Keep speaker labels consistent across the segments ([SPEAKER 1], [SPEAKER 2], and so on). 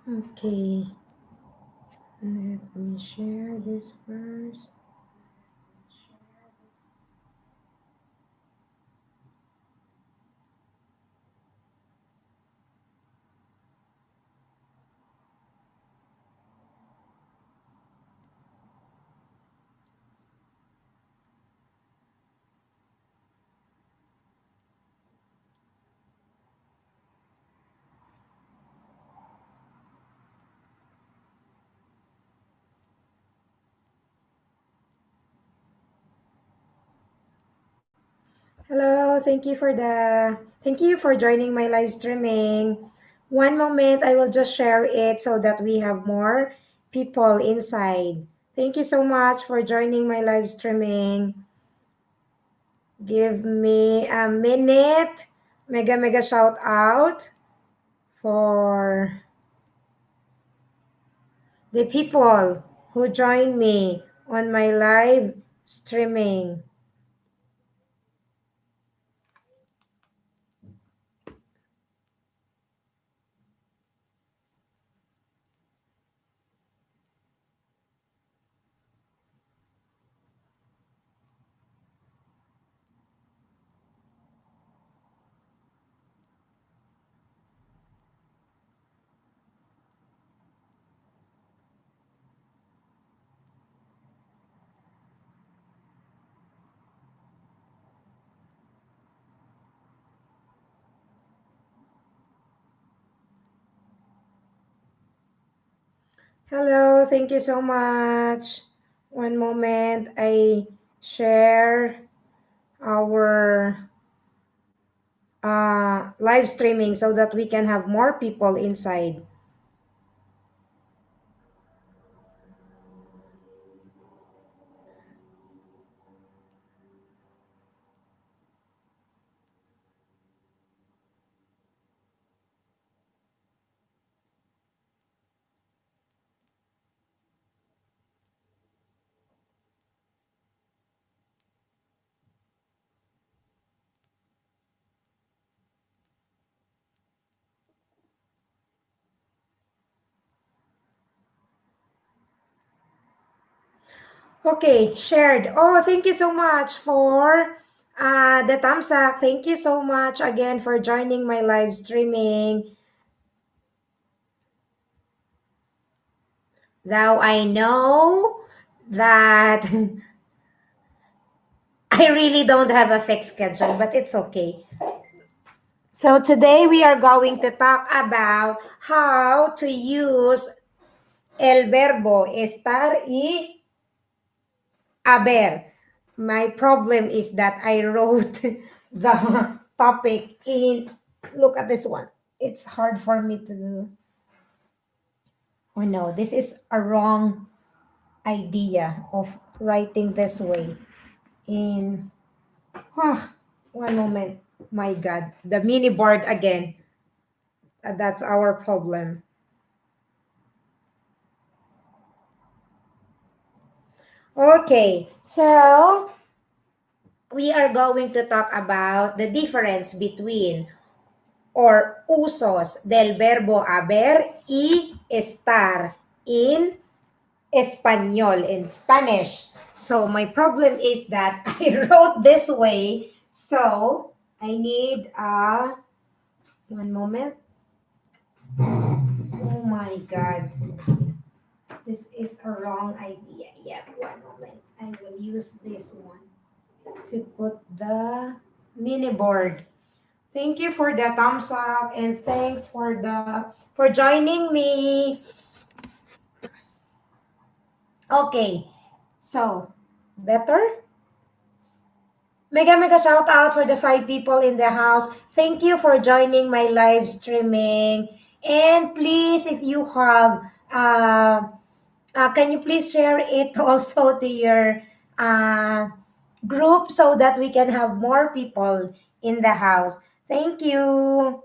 [SPEAKER 1] Okay, let me share this first. Hello, thank you for joining my live streaming. One moment, I will just share it so that we have more people inside. Thank you so much for joining my live streaming. Give me a minute. Mega shout out for the people who join me on my live streaming. Hello, thank you so much. One moment, I share our live streaming so that we can have more people inside. Okay, shared. Oh, thank you so much for the thumbs up. Thank you so much again for joining my live streaming. Now I know that I really don't have a fixed schedule, but it's okay. So today we are going to talk about how to use el verbo estar y haber. My problem is that I wrote the topic in, look at this one. It's hard for me to do. Oh no, this is a wrong idea of writing this way. In, one moment. My God, the mini board again. That's our problem. Okay, so we are going to talk about the difference between or usos del verbo haber y estar in Espanol, in Spanish. So my problem is that I wrote this way. So I need one moment. Oh my God. This is a wrong idea. Yeah, one moment. I will use this one to put the mini board. Thank you for the thumbs up and thanks for joining me. Okay. So, better? Mega shout out for the 5 people in the house. Thank you for joining my live streaming. And please, if you have, can you please share it also to your group so that we can have more people in the house? Thank you.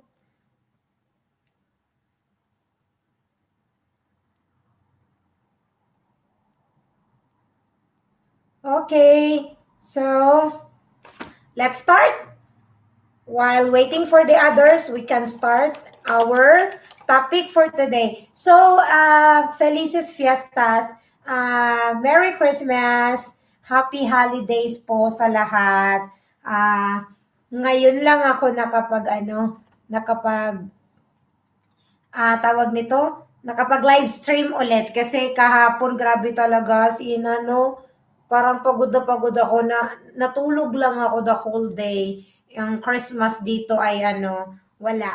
[SPEAKER 1] Okay, so let's start. While waiting for the others, we can start. our topic for today. So, Felices Fiestas, Merry Christmas, Happy Holidays po sa lahat. Ngayon lang ako tawag nito, nakapag-live stream ulit kasi kahapon grabe talaga parang pagod ako na natulog lang ako the whole day. Ang Christmas dito ay wala.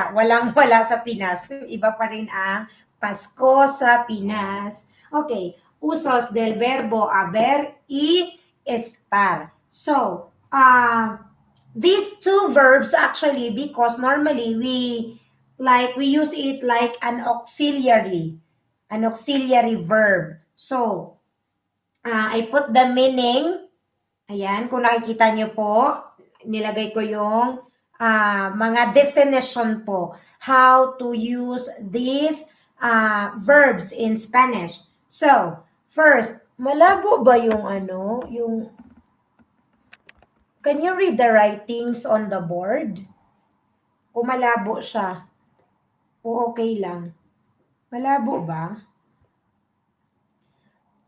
[SPEAKER 1] Walang-wala sa Pinas. Iba pa rin ang Pasko sa Pinas. Okay, usos del verbo haber y estar. So, these two verbs actually, because normally we use it like an auxiliary verb. So, I put the meaning. Ayan, kung nakikita nyo po, nilagay ko yung mga definition po. How to use these verbs in Spanish. So, first, malabo ba can you read the writings on the board? O malabo siya? O okay lang? Malabo ba?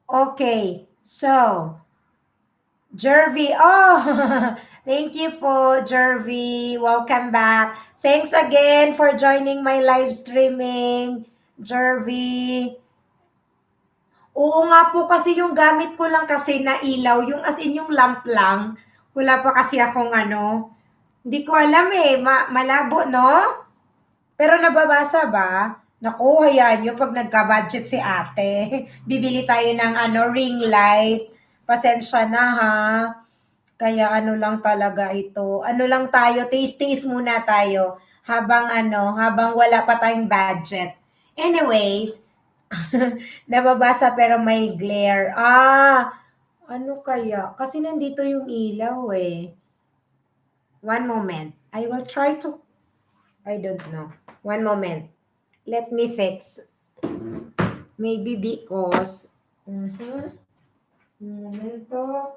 [SPEAKER 1] Okay, so, Jervy, thank you po, Jervy. Welcome back. Thanks again for joining my live streaming, Jervy. Oo nga po kasi yung gamit ko lang kasi na ilaw, yung as in yung lamp lang. Wala pa kasi akong hindi ko alam malabo, no? Pero nababasa ba? Naku, hayaan nyo pag nagka-budget si ate. Bibili tayo ng ring light. Pasensya na ha. Kaya lang talaga ito. Lang tayo, taste muna tayo habang wala pa tayong budget. Anyways, nababasa pero may glare. Ano kaya? Kasi nandito yung ilaw eh. One moment. I will try to, I don't know. One moment. Let me fix. Maybe because, momento.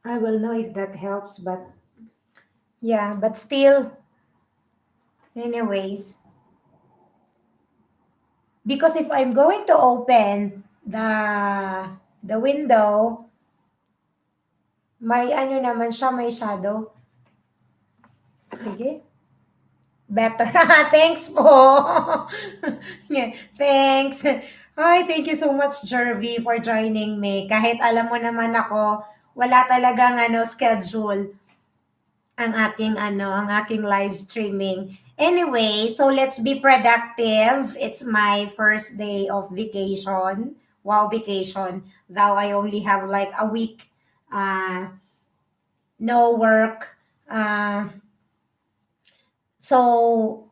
[SPEAKER 1] I will know if that helps, but yeah, but still, anyways, because if I'm going to open the window, may naman siya, may shadow. Sige. Better. Thanks po. Yeah, thanks. Hi, thank you so much, Jervy, for joining me. Kahit alam mo naman ako, wala talagang schedule ang aking live streaming. Anyway, so let's be productive. It's my first day of vacation. Wow, vacation. Though I only have like a week no work. So,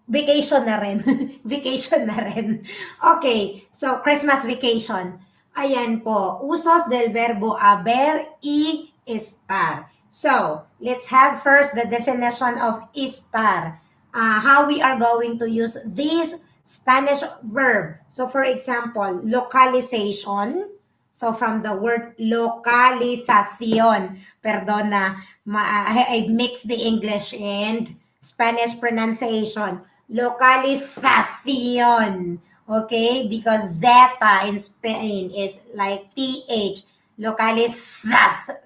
[SPEAKER 1] vacation na rin. Vacation na rin. Okay, so Christmas vacation. Ayan po, usos del verbo haber y estar. So, let's have first the definition of estar. How we are going to use this Spanish verb. So, for example, localization. So, from the word localización. Perdón na, I mixed the English and Spanish pronunciation. Localización. Okay? Because zeta in Spain is like TH. Localizaz.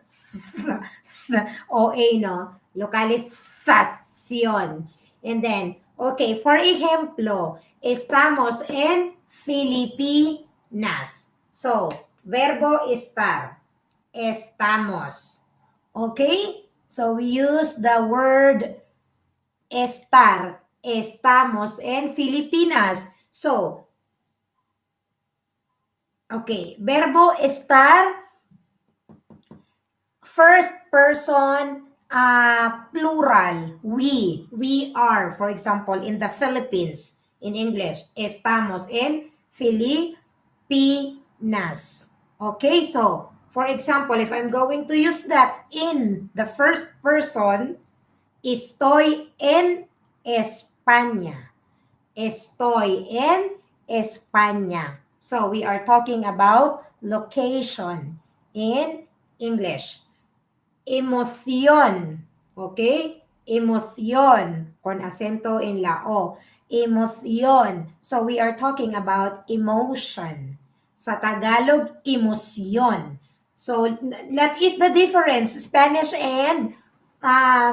[SPEAKER 1] OA, no? Localización. And then, okay, for ejemplo, estamos en Filipinas. So, verbo estar. Estamos. Okay? So, we use the word estar. Estamos en Filipinas. So, okay. Verbo estar, first person, plural. We are, for example, in the Philippines. In English, estamos en Filipinas. Okay, so, For example, if I'm going to use that in the first person, estoy en España. Estoy en España. So we are talking about location in English. Emoción, okay? Emoción, con acento en la O. Emoción. So we are talking about emotion. Sa Tagalog, emosyon. So that is the difference, Spanish and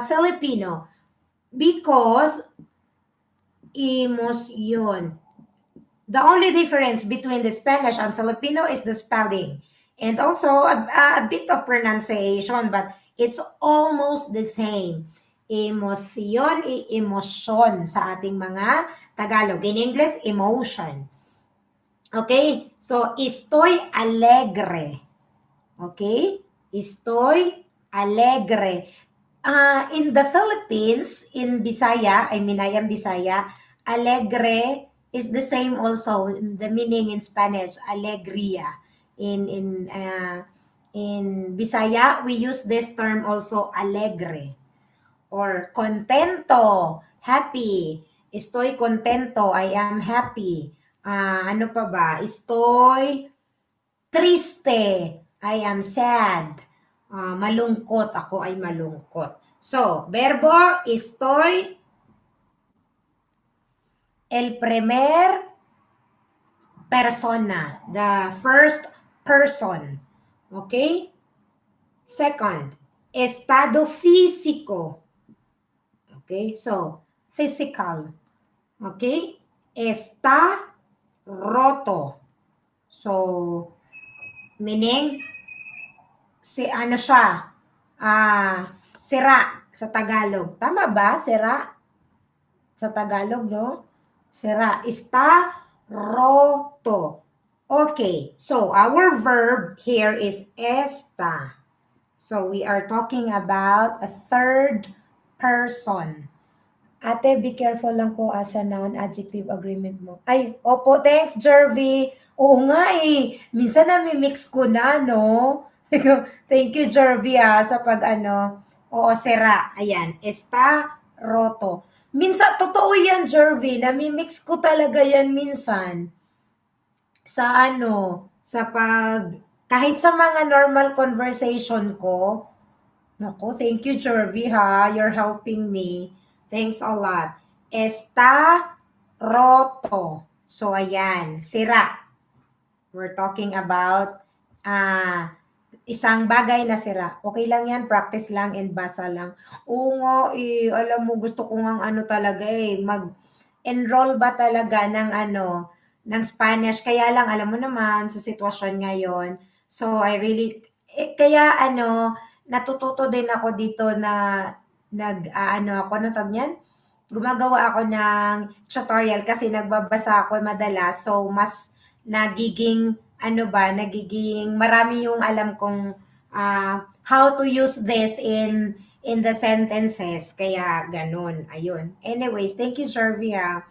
[SPEAKER 1] Filipino. Because emosyon. The only difference between the Spanish and Filipino is the spelling and also a bit of pronunciation, but it's almost the same. Emosyon, emosyon sa ating mga Tagalog. In English, emotion. Okay? So, estoy alegre. Okay? Estoy alegre. In the Philippines, in Bisaya, I am Bisaya, alegre is the same also, the meaning in Spanish, alegría. In Bisaya, we use this term also, alegre. Or contento, happy. Estoy contento, I am happy. Ano pa ba? Estoy triste, I am sad. Malungkot, ako ay malungkot. So, verbo, estoy, el primer persona, the first person. Okay? Second, estado físico. Okay? So, physical. Okay? Está roto. So, meaning, ano siya, sira sa Tagalog. Tama ba? Sira sa Tagalog, no? Sira. Está roto. Okay, so our verb here is está. So we are talking about a third person. Ate, be careful lang po sa noun adjective agreement mo. Ay, opo, thanks, Jervy. Oo nga eh. Minsan nami-mix ko na, no? Thank you, Jervy, sa pag ano. Oo, sira. Ayan, está roto. Minsan, totoo yan, Jervy. Nami-mix ko talaga yan minsan. Sa ano, sa pag, kahit sa mga normal conversation ko, naku, thank you, Jervy, You're helping me. Thanks a lot. Está roto. So, ayan, sira. We're talking about isang bagay na sira. Okay lang yan, practice lang and basa lang. Oo nga, alam mo, gusto ko nga ano talaga mag-enroll ba talaga ng ano, ng Spanish. Kaya lang, alam mo naman, sa sitwasyon ngayon. So, I really, kaya ano, natututo din ako dito na ano ako, ano tawag niyan? Gumagawa ako ng tutorial kasi nagbabasa ako madalas. So, mas nagiging, ano ba, nagiging marami yung alam kong how to use this in the sentences. Kaya, ganun. Ayun. Anyways, thank you, Jervia.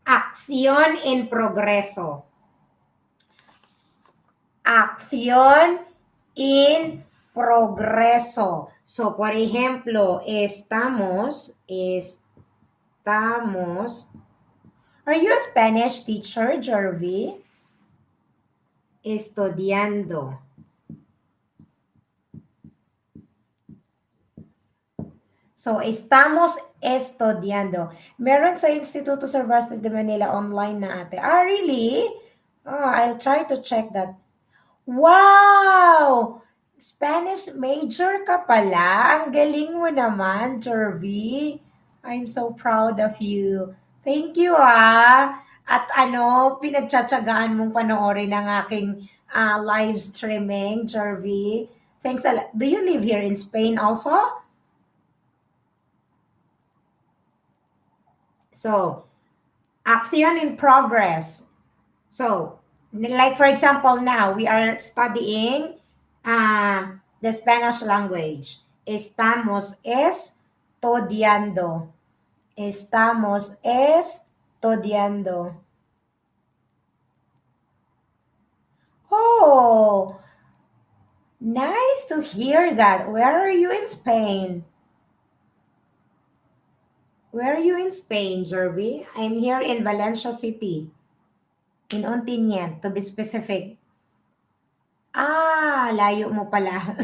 [SPEAKER 1] Acción en progreso. Acción in progreso. So, por ejemplo, estamos, are you a Spanish teacher, Jervy? Estudiando. So, estamos estudiando. Meron sa Instituto Cervantes de Manila online na ate. Really? Oh, I'll try to check that. Wow! Spanish major ka pala. Ang galing mo naman, Jervy. I'm so proud of you. Thank you, At ano, pinagtsatsagaan mong panoorin ang aking live streaming, Jervy. Thanks a lot. Do you live here in Spain also? So, action in progress. So, like for example, now we are studying the Spanish language. Estamos estudiando. Estamos estudiando. Oh, Nice to hear that. Where are you in Spain? Where are you in Spain, Jervy? I'm here in Valencia City, in Ontinyent, to be specific. Ah, layo mo pala.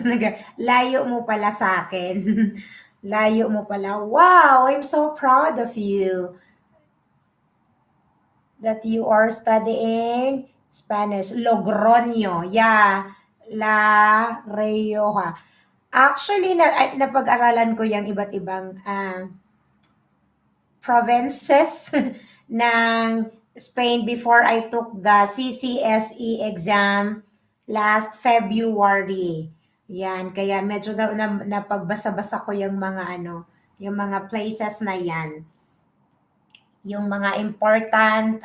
[SPEAKER 1] Layo mo pala sa akin. Layo mo pala. Wow, I'm so proud of you that you are studying Spanish. Logroño. Yeah, La Rioja. Actually, napag-aralan ko yung iba't ibang provinces ng Spain before I took the CCSE exam last February. Yan, kaya medyo napagbasa-basa ko yung mga yung mga places na yan. Yung mga important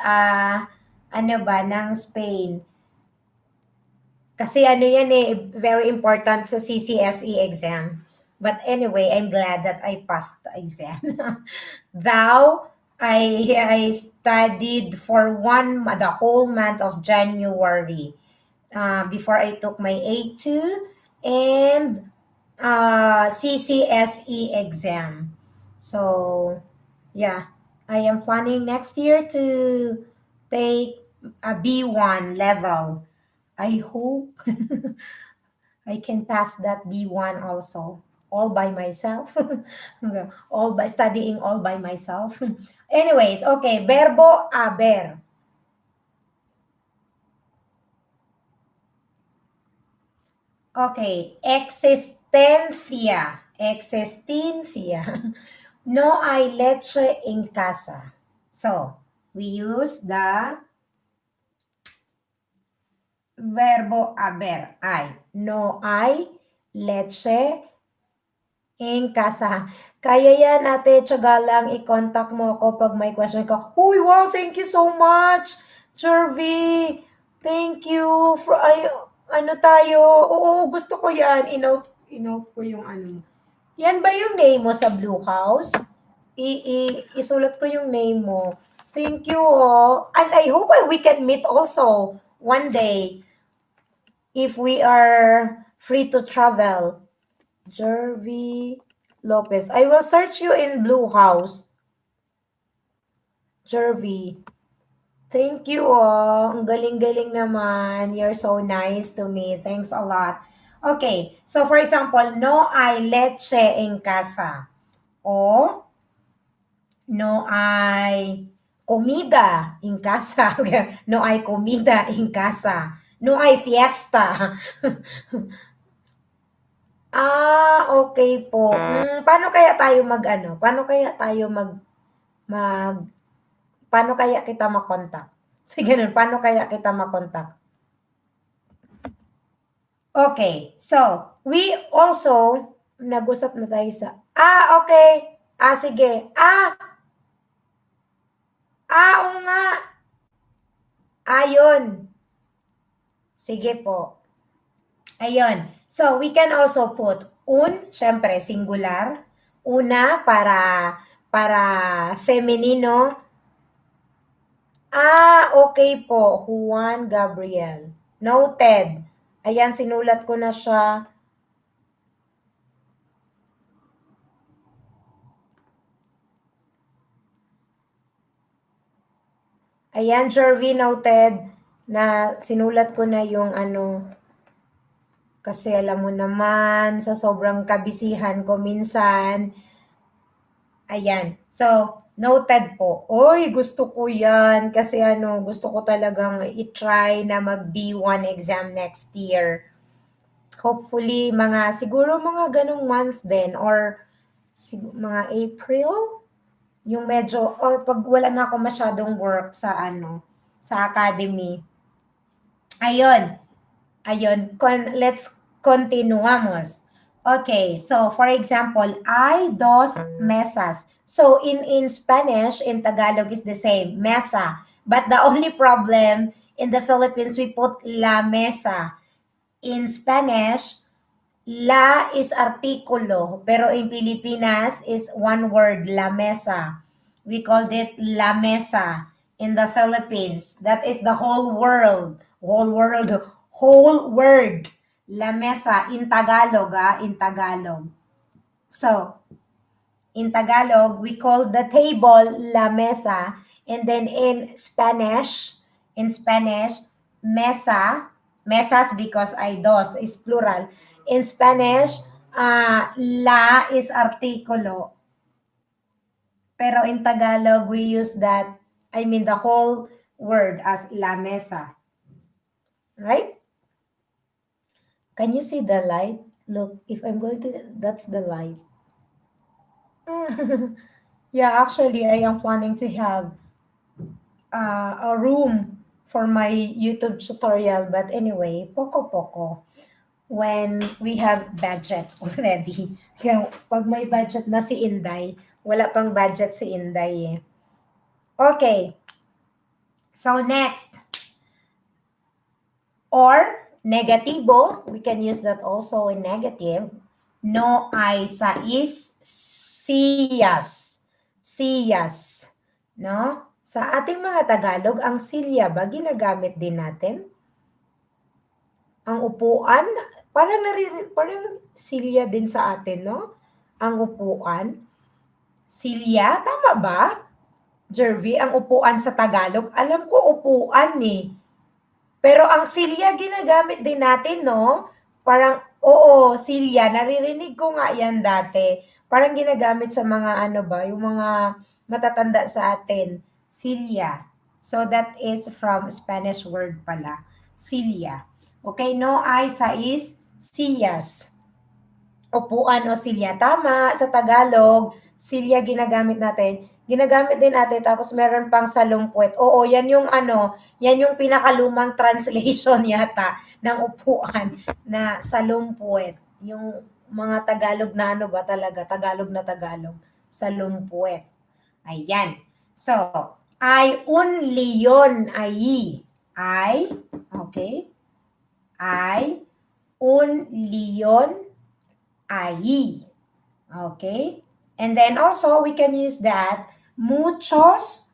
[SPEAKER 1] ng Spain. Kasi yan very important sa CCSE exam. But anyway, I'm glad that I passed the exam. Though I studied for the whole month of January before I took my A2 and CCSE exam. So yeah, I am planning next year to take a B1 level. I hope I can pass that B1 also, all by myself. All by studying all by myself. Anyways, okay, verbo haber. Okay, existencia. Existencia. No hay leche en casa. So, we use the verbo haber. Hay. No hay leche en casa. Kaya yan, ate, tiyaga lang, i-contact mo ako pag may question ka. Uy, wow, thank you so much, Jervy. Thank you. Ano tayo? Oo, gusto ko yan. Inote ko yung ano. Yan ba yung name mo sa Blue House? Isulat ko yung name mo. Thank you, oh. And I hope we can meet also one day if we are free to travel. Jervy Lopez. I will search you in Blue House. Jervy. Thank you, oh. Ang galing-galing naman. You're so nice to me. Thanks a lot. Okay. So, for example, no hay leche en casa. O, no hay comida en casa. No hay comida en casa. No hay fiesta. Okay po. Paano kaya tayo Paano kaya tayo paano kaya kita makontak? Sige ganun, paano kaya kita makontak? Okay, so, we also, nag-usap na tayo sa, okay. Sige. Oo nga. Ayun. Sige po. Ayun. So, we can also put syempre, singular. Una, para femenino. Okay po. Juan Gabriel. Noted. Ayan, sinulat ko na siya. Ayan, Jervy, noted na sinulat ko na yung kasi alam mo naman, sa sobrang kabisihan ko minsan. Ayan. So, noted po. Uy, gusto ko yan. Kasi gusto ko talagang i-try na mag B1 exam next year. Hopefully, siguro mga ganong month din or mga April. Yung medyo, or pag wala na ako masyadong work sa sa academy. Ayun. Let's continuamos. Okay, so for example, hay dos mesas. So in Spanish, in Tagalog is the same, mesa. But the only problem, in the Philippines, we put la mesa. In Spanish, la is artikulo, pero in Pilipinas is one word, la mesa. We called it la mesa in the Philippines. That is the whole world. Whole word. Lamesa in Tagalog, in Tagalog. So, in Tagalog, we call the table la mesa, and then in Spanish, mesa, mesas because hay dos is plural. In Spanish, la is artikulo. Pero in Tagalog, we use that, I mean the whole word as la mesa. Right? Can you see the light? Look, if I'm going to, that's the light. Yeah, actually, I am planning to have a room for my YouTube tutorial. But anyway, poco-poco. When we have budget already. Kaya pag may budget na si Inday, wala pang budget si Inday eh. Okay. So next. Or negativo, we can use that also in negative. No ay sais siyas. Siyas. No? Sa ating mga Tagalog, ang silya ba ginagamit din natin? Ang upuan, parang silya din sa atin, no? Ang upuan. Silya, tama ba? Jervy, ang upuan sa Tagalog, alam ko upuan eh. Pero ang silya ginagamit din natin, no? Parang, oo, silya, naririnig ko nga yan dati. Parang ginagamit sa mga ano ba, yung mga matatanda sa atin. Silya. So that is from Spanish word pala. Silya. Okay, no ay sa is sillas. Upuan o silya. Tama, sa Tagalog, silya ginagamit natin. Ginagamit din natin, tapos meron pang salungpuet. Oo, yan yung ano, yan yung pinakalumang translation yata ng upuan na salungpuet. Yung mga Tagalog na ano ba talaga, Tagalog na Tagalog, salungpuet. Ayan. So, ay un leon ay. Ay, okay. Ay un leon ay. Okay? And then also, we can use that muchos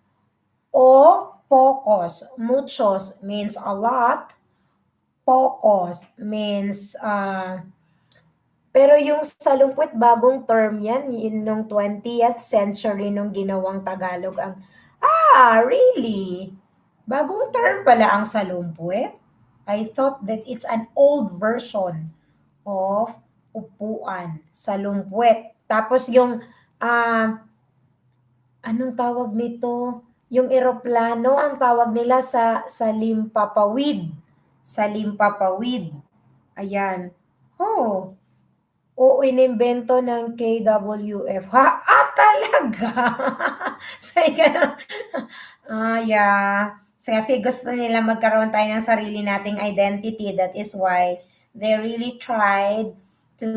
[SPEAKER 1] o pocos. Muchos means a lot. Pocos means, pero yung salungput, bagong term yan. Yun nung 20th century nung ginawang Tagalog. Really? Bagong term pala ang salungput? I thought that it's an old version of upuan, salungput. Tapos yung, anong tawag nito? Yung eroplano, ang tawag nila sa limpapawid. Sa limpapawid. Ayan. Oh, oo, inimbento ng KWF. Talaga? Yeah. So, kasi gusto nila magkaroon tayo ng sarili nating identity. That is why they really tried to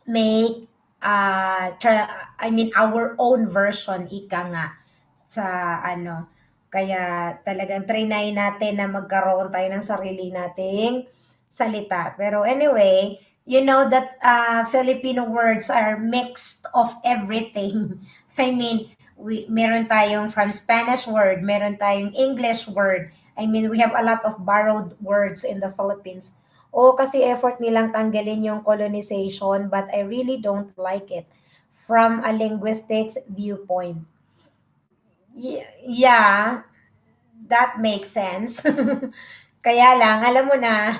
[SPEAKER 1] make our own version, ika nga, sa ano. Kaya talagang trinay natin na magkaroon tayo ng sarili nating salita. Pero anyway, you know that Filipino words are mixed of everything. Meron tayong from Spanish word, meron tayong English word. We have a lot of borrowed words in the Philippines. Kasi effort nilang tanggalin yung colonization, but I really don't like it from a linguistics viewpoint. Yeah, that makes sense. Kaya lang, alam mo na,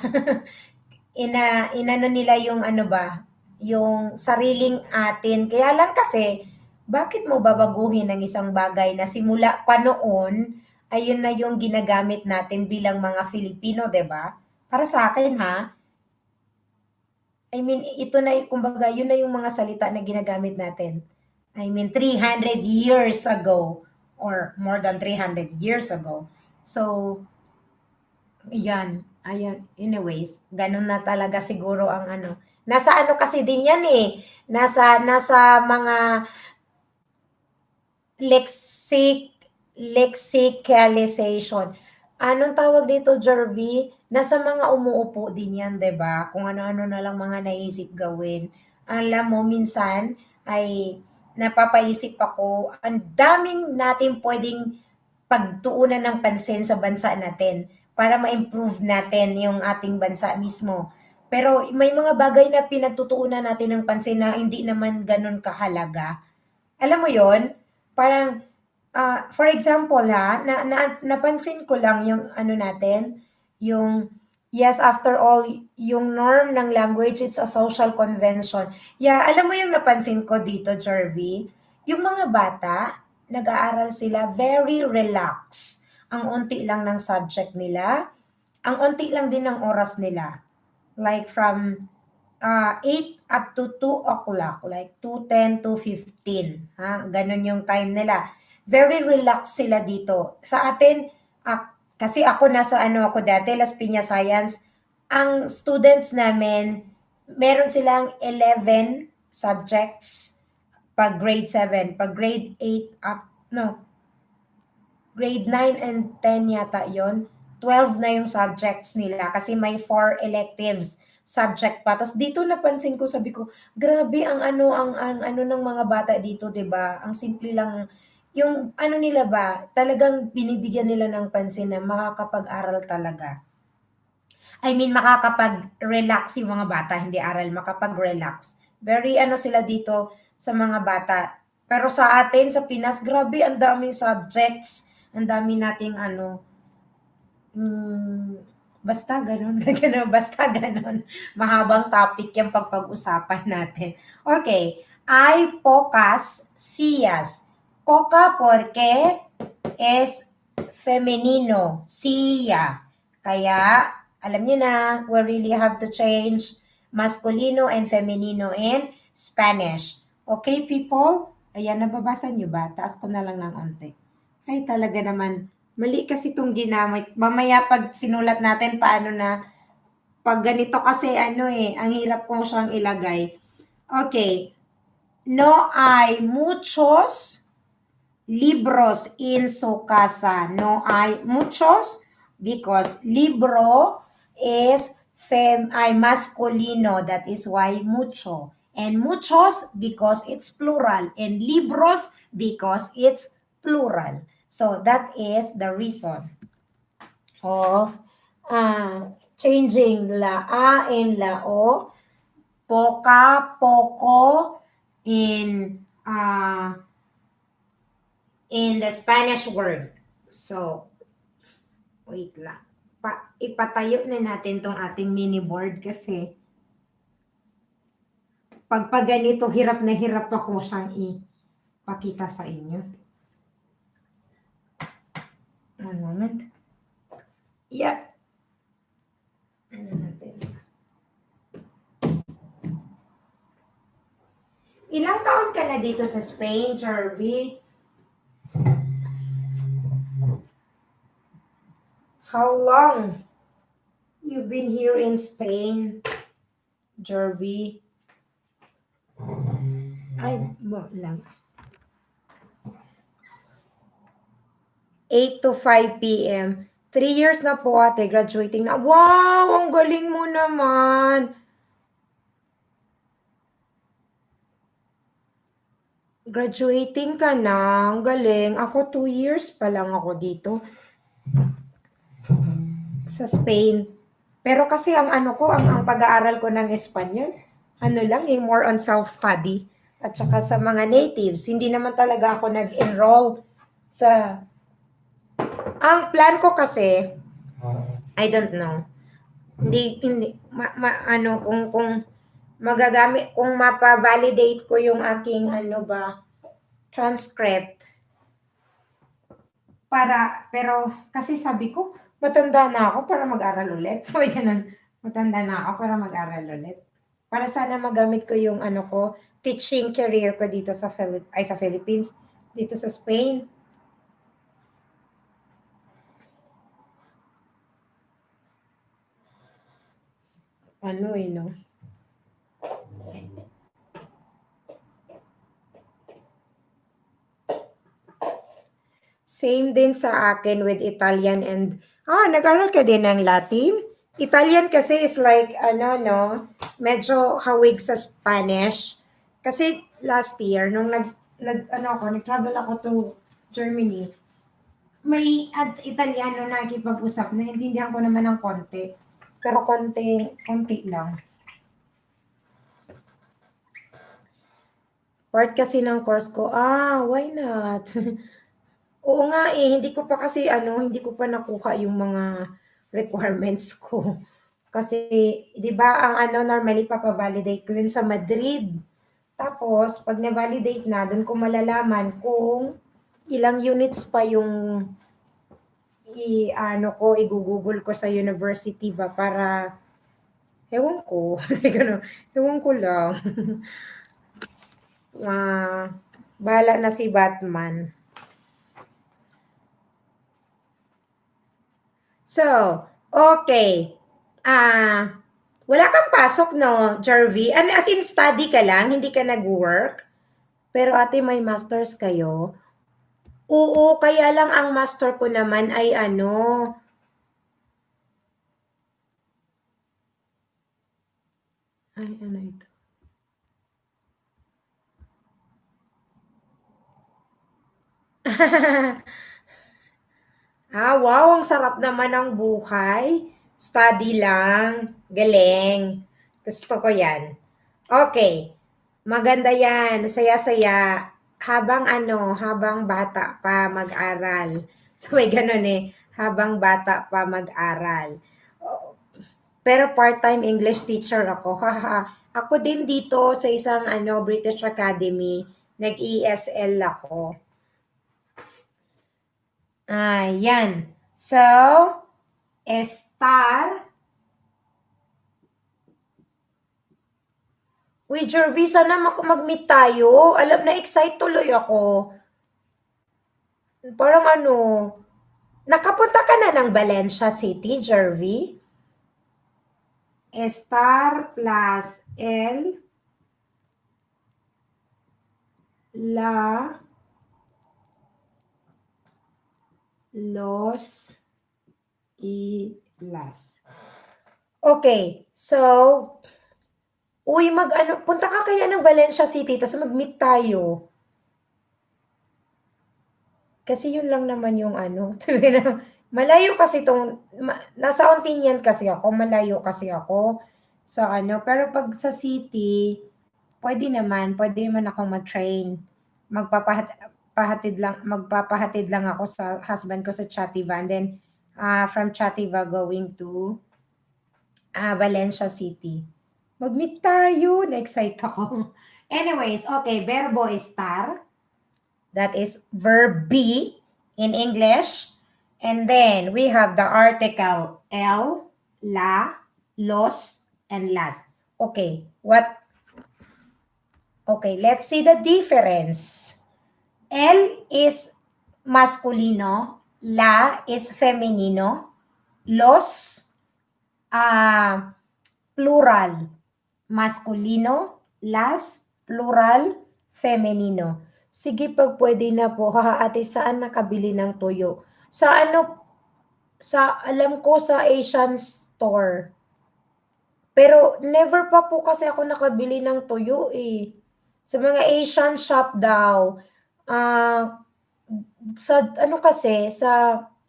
[SPEAKER 1] inano nila yung ano ba, yung sariling atin. Kaya lang kasi, bakit mo babaguhin ang isang bagay na simula pa noon, ayun na yung ginagamit natin bilang mga Filipino, 'di ba? Para sa akin ha, ito na, kumbaga, yun na yung mga salita na ginagamit natin. 300 years ago or more than 300 years ago. So, ayan. Anyways, ganun na talaga siguro ang ano. Nasa ano kasi din yan eh. Nasa mga lexicalization. Anong tawag dito, Jervy? Nasa mga umuupo din yan, 'di ba? Kung ano-ano na lang mga naisip gawin. Alam mo, minsan ay napapaisip ako, ang daming natin pwedeng pagtuunan ng pansin sa bansa natin para ma-improve natin yung ating bansa mismo. Pero may mga bagay na pinagtutuunan natin ng pansin na hindi naman gano'n kahalaga. Alam mo yon? Parang, for example ha, napansin ko lang yung ano natin, yung yes, after all, yung norm ng language, it's a social convention. Yeah, alam mo yung napansin ko dito, Jervy? Yung mga bata, nag-aaral sila very relaxed. Ang unti lang ng subject nila, ang unti lang din ng oras nila. Like from 8 up to 2 o'clock, like 2:10 to 15. Ha? Ganun yung time nila. Very relaxed sila dito. Sa atin, kasi ako nasa ano ako dati, Las Piñas Science, ang students namin, meron silang 11 subjects pag grade 7. Pag grade 8 up, no, grade 9 and 10 yata yon, 12 na yung subjects nila kasi may 4 electives subject pa. Tapos dito napansin ko, sabi ko, grabe ang ano ng mga bata dito, 'di ba? Ang simple lang yung ano nila ba, talagang binibigyan nila ng pansin na makakapag-aral talaga. I mean, makakapag-relax yung mga bata, hindi aral, makapag-relax. Very ano sila dito sa mga bata. Pero sa atin, sa Pinas, grabe, ang daming subjects. Ang dami nating ano, basta ganun, ganun, basta ganun. Mahabang topic yung pag-usapan natin. Okay, hay pocas sillas. Poca porque es femenino, silla. Kaya, alam niyo na, we really have to change masculino and femenino in Spanish. Okay, people? Ayan, nababasa niyo ba? Taas ko na lang ng onte. Ay, talaga naman. Mali kasi itong ginamit. Mamaya pag sinulat natin, paano na, pag ganito kasi ano ang hirap kong siyang ilagay. Okay. No hay muchos libros in su casa. No hay muchos because libro is ay masculino. That is why mucho. And muchos because it's plural. And libros because it's plural. So that is the reason of changing la a and la o, poca, poco in the Spanish word. So, wait lang. Ipatayo na natin tong ating mini board kasi pag ganito, hirap na hirap ako siyang ipakita sa inyo. One moment. Yeah. Ano natin? Ilang taon ka na dito sa Spain, Jervy? How long you've been here in Spain, Jervy? Ay, mo lang. 8 to 5 p.m. 3 years na po ate, graduating na. Wow, ang galing mo naman. Graduating ka na, ang galing. Ako 2 years pa lang ako dito sa Spain. Pero kasi ang ano ko, ang pag-aaral ko ng Espanyol, ano lang, more on self-study at saka sa mga natives. Hindi naman talaga ako nag-enroll sa... Ang plan ko kasi, I don't know. Hindi ano kung magagamit, kung mapa-validate ko yung aking ano ba transcript pero kasi sabi ko matanda na ako para mag-aral ulit. So ganun, matanda na ako para mag-aral ulit. Para sana magamit ko yung ano ko, teaching career ko dito sa sa Philippines, dito sa Spain. Ano no? Same din sa akin with Italian and, nag-aral ka din ng Latin? Italian kasi is like, medyo hawig sa Spanish. Kasi last year, nung nag-travel ako to Germany, may Italiano na nakikipag-usap na intindihan ko naman ng konti. Pero konti lang. Part kasi ng course ko, why not? Oo nga eh, hindi ko pa kasi hindi ko pa nakuha yung mga requirements ko. Kasi, di ba, ang normally papavalidate ko yun sa Madrid. Tapos, pag na-validate na, doon ko malalaman kung ilang units pa yung igugugol ko sa university ba para, ewan ko, ewan ko lang. Bahala na si Batman. So, okay. Wala kang pasok, no, Jarvie? As in, study ka lang, hindi ka nag-work? Pero ate, may masters kayo? Oo, kaya lang ang master ko naman ay ay, ano ito? Wow, ang sarap naman ng buhay. Study lang. Galing. Gusto ko yan. Okay. Maganda yan. Saya-saya. Habang bata pa mag-aral. So, may ganun eh. Habang bata pa mag-aral. Pero part-time English teacher ako. Haha. Ako din dito sa isang British Academy. Nag-ESL ako. Yan. So, Estar. Uy, Jervy, sana mag-meet tayo. Alam na, excite tuloy ako. Parang nakapunta ka na ng Valencia City, Jervy? Estar plus L la los ilas. Okay, so, uy, punta ka kaya ng Valencia City, tapos mag-meet tayo. Kasi yun lang naman yung malayo kasi nasa Ontinyent kasi ako, malayo kasi ako sa pero pag sa city, pwede naman akong mag-train. Magpapahatid lang ako sa husband ko sa Chativa, and then from Chativa going to Valencia City. Mag-meet tayo, na-excite ako. Anyways, okay, verbo estar. That is verb be in English. And then we have the article el, la, los, and las. Okay, let's see the difference. El is masculino, la is femenino, los plural, masculino, las plural, femenino. Sige, pag pwede na po, ate, saan nakabili ng tuyo? Alam ko sa Asian store. Pero never pa po kasi ako nakabili ng tuyo eh. Sa mga Asian shop daw,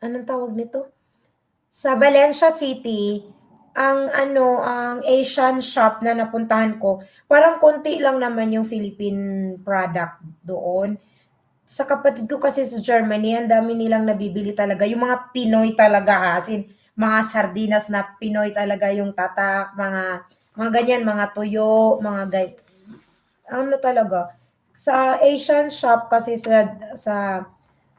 [SPEAKER 1] anong tawag nito? Sa Valencia City, ang Asian shop na napuntahan ko, parang konti lang naman yung Philippine product doon. Sa kapatid ko kasi sa Germany, ang dami nilang nabibili talaga. Yung mga Pinoy talaga, as in, mga sardinas na Pinoy talaga yung tatak, mga ganyan, mga tuyo, talaga. Sa Asian shop kasi sa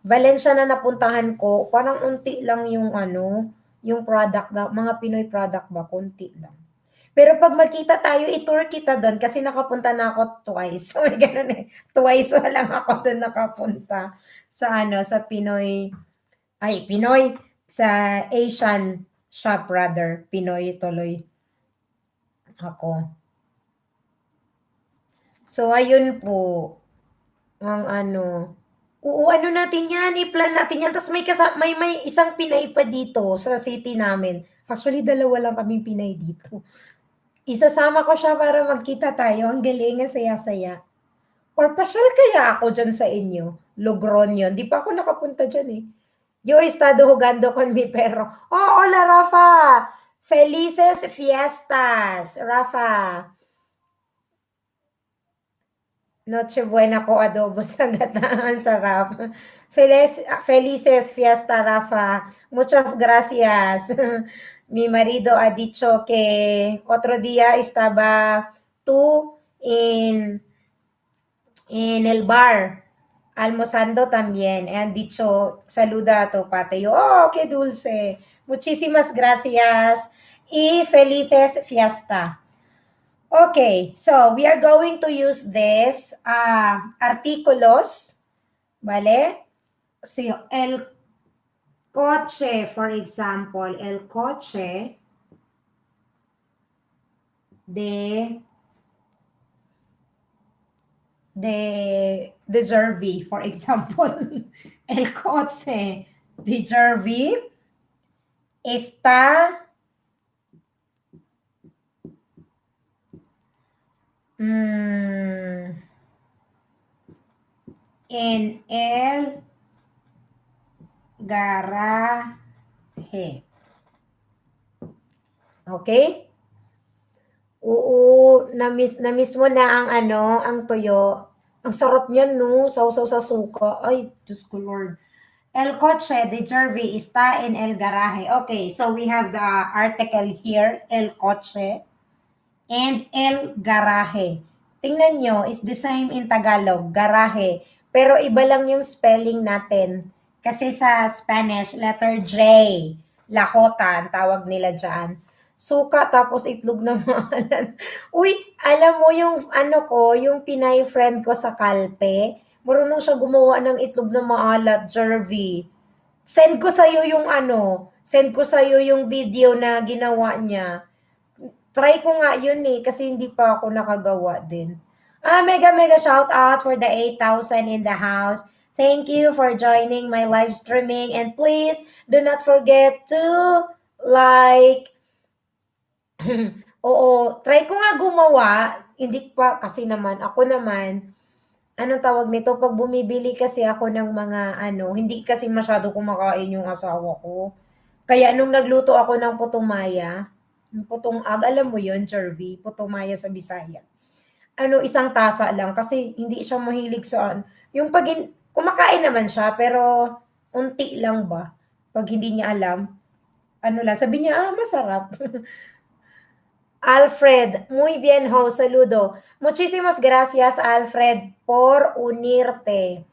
[SPEAKER 1] Valencia na napuntahan ko, parang unti lang yung product na, mga Pinoy product ba, konti lang. Pero pag magkita tayo, i-tour kita doon kasi nakapunta na ako twice. So, may ganun eh. Twice lang ako doon nakapunta sa Pinoy, sa Asian shop rather. Pinoy tuloy ako. So, ayun po. Natin yan, i-plan natin yan. Tapos may isang Pinay pa dito sa city namin. Actually, dalawa lang kaming Pinay dito. Isasama ko siya para magkita tayo. Ang galing, ang saya-saya. Or pasyal kaya ako dyan sa inyo? Logroño. Di pa ako nakapunta dyan eh. Yo he estado jugando con mi perro. Oh, hola Rafa! Felices fiestas, Rafa. Noche buena ko adobo sa gataan, sarap. Felices fiesta, Rafa. Muchas gracias. Mi marido ha dicho que otro día estaba tú en el bar almorzando también. Han dicho, saluda a tu pate. Yo, oh, qué dulce. Muchísimas gracias y felices fiesta. Okay, so we are going to use this artículos, ¿vale? Sí, el coche, for example, el coche de Jervy, for example. El coche de Jervy está en el garaje. Okay? Oo, na-miss mo na ang ang tuyo. Ang sarap niyan 'no, sausaw sa suka. Ay, Diyos ko Lord. El coche de Jervy está en el garaje. Okay, so we have the article here, el coche and el garaje. Tingnan nyo, is the same in Tagalog, garaje. Pero iba lang yung spelling natin. Kasi sa Spanish, letter J, lahota, ang tawag nila dyan. Suka tapos itlog na maalat. Uy, alam mo yung yung Pinay friend ko sa Kalpe, marunong siya gumawa ng itlog na maalat, Jervy. Send ko sa'yo yung video na ginawa niya. Try ko nga yun kasi hindi pa ako nakagawa din. Mega shout out for the 8,000 in the house. Thank you for joining my live streaming and please do not forget to like. Oo, try ko nga gumawa. Hindi pa kasi naman, ako naman, anong tawag nito, pag bumibili kasi ako ng mga hindi kasi masyado kumakain yung asawa ko. Kaya nung nagluto ako ng putumaya, putong ag, alam mo yun, Jervy, putumaya sa Bisaya. Isang tasa lang kasi hindi siya mahilig sa yung kumakain naman siya pero unti lang ba? Pag hindi niya alam, lang, sabi niya, masarap. Alfred, muy bien ho, saludo. Muchísimas gracias, Alfred, por unirte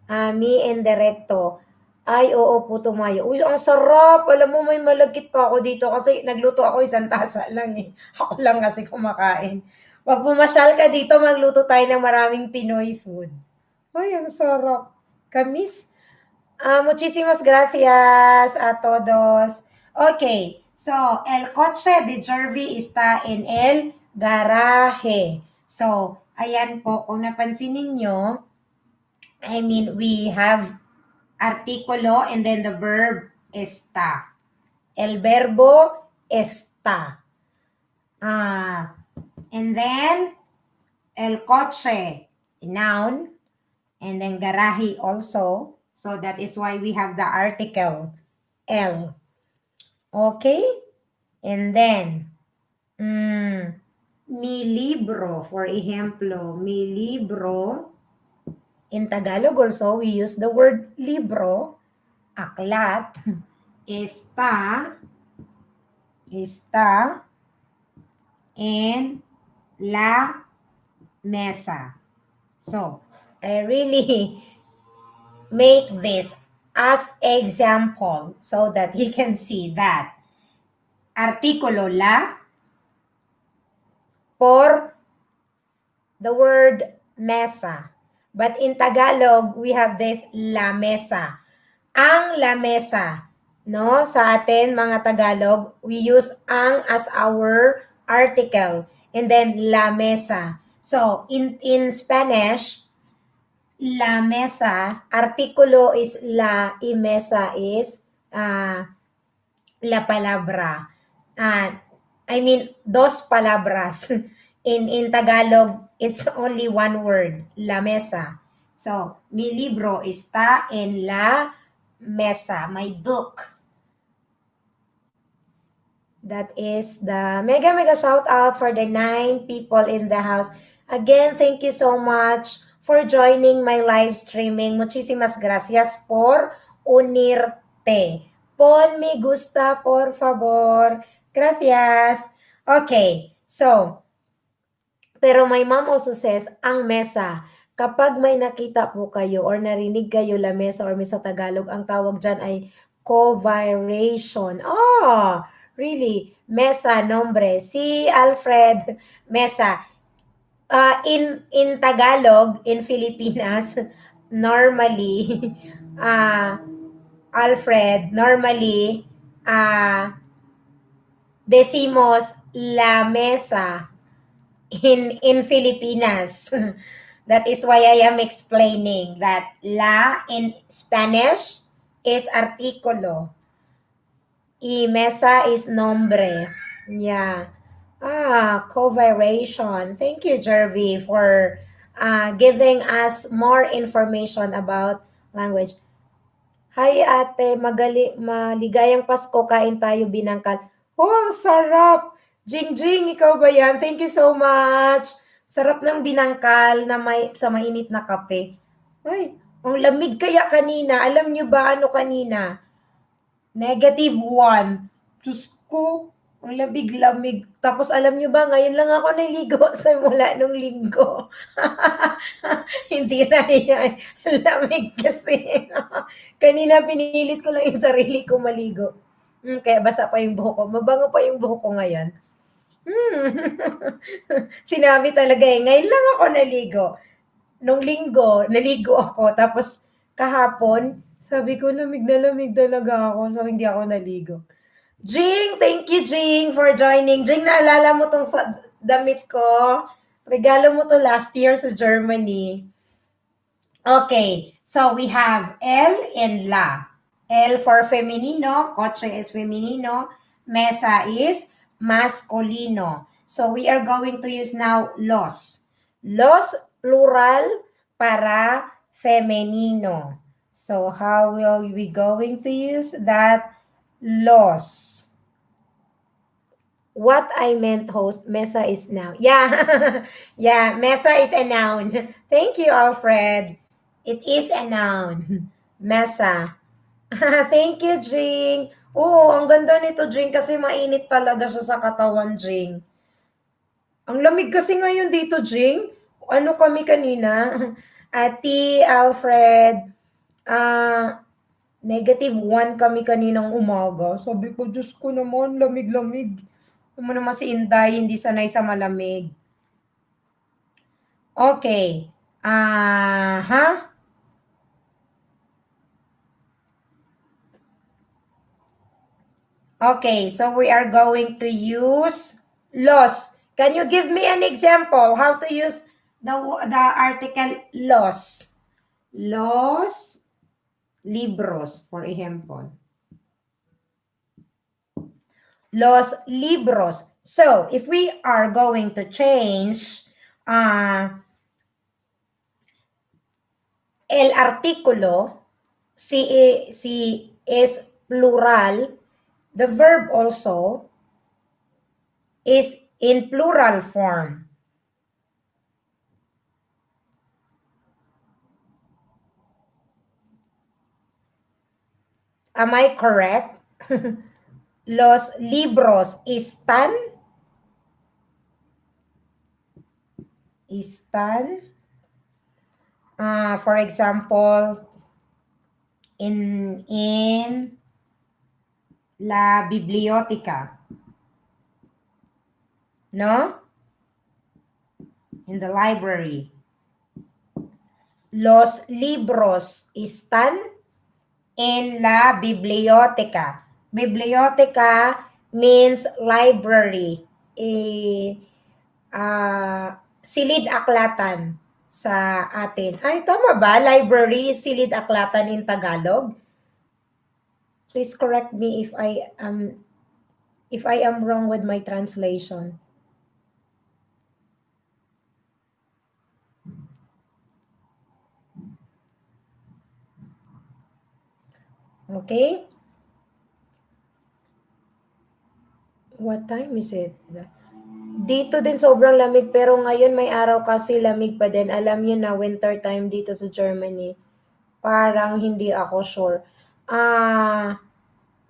[SPEAKER 1] a mí en directo. Ay, oo, puto mayo. Uy, ang sarap. Alam mo, may malagkit pa ako dito kasi nagluto ako isang tasa lang eh. Ako lang kasi kumakain. Pag pumasyal ka dito, magluto tayo ng maraming Pinoy food. Ay, ang sarap. Kamis. Muchísimas gracias a todos. Okay, so, el coche de Jervy está en el garaje. So, ayan po, kung napansin ninyo, we have artículo and then the verb está. El verbo está. And then, el coche, noun, and then garaje also. So that is why we have the article el. Okay? And then, mi libro, for example, mi libro, in Tagalog also, we use the word libro, aklat, está en la mesa. So, I really make this as example so that you can see that artículo la por the word mesa. But in Tagalog, we have this la mesa. Ang la mesa. No? Sa atin, mga Tagalog, we use ang as our article. And then la mesa. So, in Spanish, la mesa, artículo is la y mesa is la palabra. Dos palabras. In Tagalog, it's only one word, la mesa. So, mi libro está en la mesa, my book. That is the mega mega shout out for the 9 people in the house. Again, thank you so much for joining my live streaming. Muchísimas gracias por unirte. Pon me gusta, por favor. Gracias. Okay, so, pero my mom also says, ang mesa. Kapag may nakita po kayo or narinig kayo la mesa or mesa Tagalog, ang tawag dyan ay co-viration. Oh, really? Mesa, nombre. Si Alfred Mesa. In Tagalog, in Filipinas, normally, uh, Alfred, normally, decimos la mesa in Filipinas. That is why I am explaining that la in Spanish is artículo y mesa is nombre. Yeah. Co-viration. Thank you, Jervy, for giving us more information about language. Hi, ate. Maligayang Pasko. Kain tayo binangkal. Oh, ang sarap! Jing, ikaw ba yan? Thank you so much. Sarap ng binangkal na sa mainit na kape. Ay, ang lamig kaya kanina. Alam nyo ba ano kanina? -1. Diyos ko, ang lamig-lamig. Tapos alam nyo ba, ngayon lang ako naligo sa mula nung linggo. Hindi na yan. Lamig kasi. Kanina pinilit ko lang yung sarili ko maligo. Kaya basa pa yung buhok ko. Mabango pa yung buhok ko ngayon. Sinabi talaga ngayon lang ako naligo. Nung linggo, naligo ako. Tapos kahapon, sabi ko, lamig na lamig talaga ako. So, hindi ako naligo. Jing, thank you, Jing, for joining. Jing, naalala mo tong damit ko? Regalo mo to last year sa Germany. Okay, so we have el and la. El for femenino, coche is femenino, mesa is masculino. So we are going to use now los. Los plural para femenino. So how will we going to use that? Los. What I meant, host, mesa is noun. Yeah, yeah, mesa is a noun. Thank you, Alfred. It is a noun. Mesa. Thank you, Jing. Oo, ang ganda nito, Jing, kasi mainit talaga siya sa katawan, Jing. Ang lamig kasi ngayon dito, Jing. Ano kami kanina? Ati, Alfred, -1 kami kaninang umaga. Sabi ko, Diyos ko naman, lamig-lamig. Mo naman si Inday, hindi sanay sa malamig. Okay. Okay, so we are going to use los. Can you give me an example how to use the article los? Los libros, for example. Los libros. So, if we are going to change el artículo, si es plural, the verb also is in plural form. Am I correct? Los libros están for example, in la biblioteca. No? In the library. Los libros están en la biblioteca. Biblioteca means library. Silid-aklatan sa atin. Ay, tama ba? Library, silid-aklatan in Tagalog? Please correct me if I am wrong with my translation. Okay? What time is it? Dito din sobrang lamig pero ngayon may araw kasi lamig pa din. Alam niyo na winter time dito sa Germany. Parang hindi ako sure. Ah,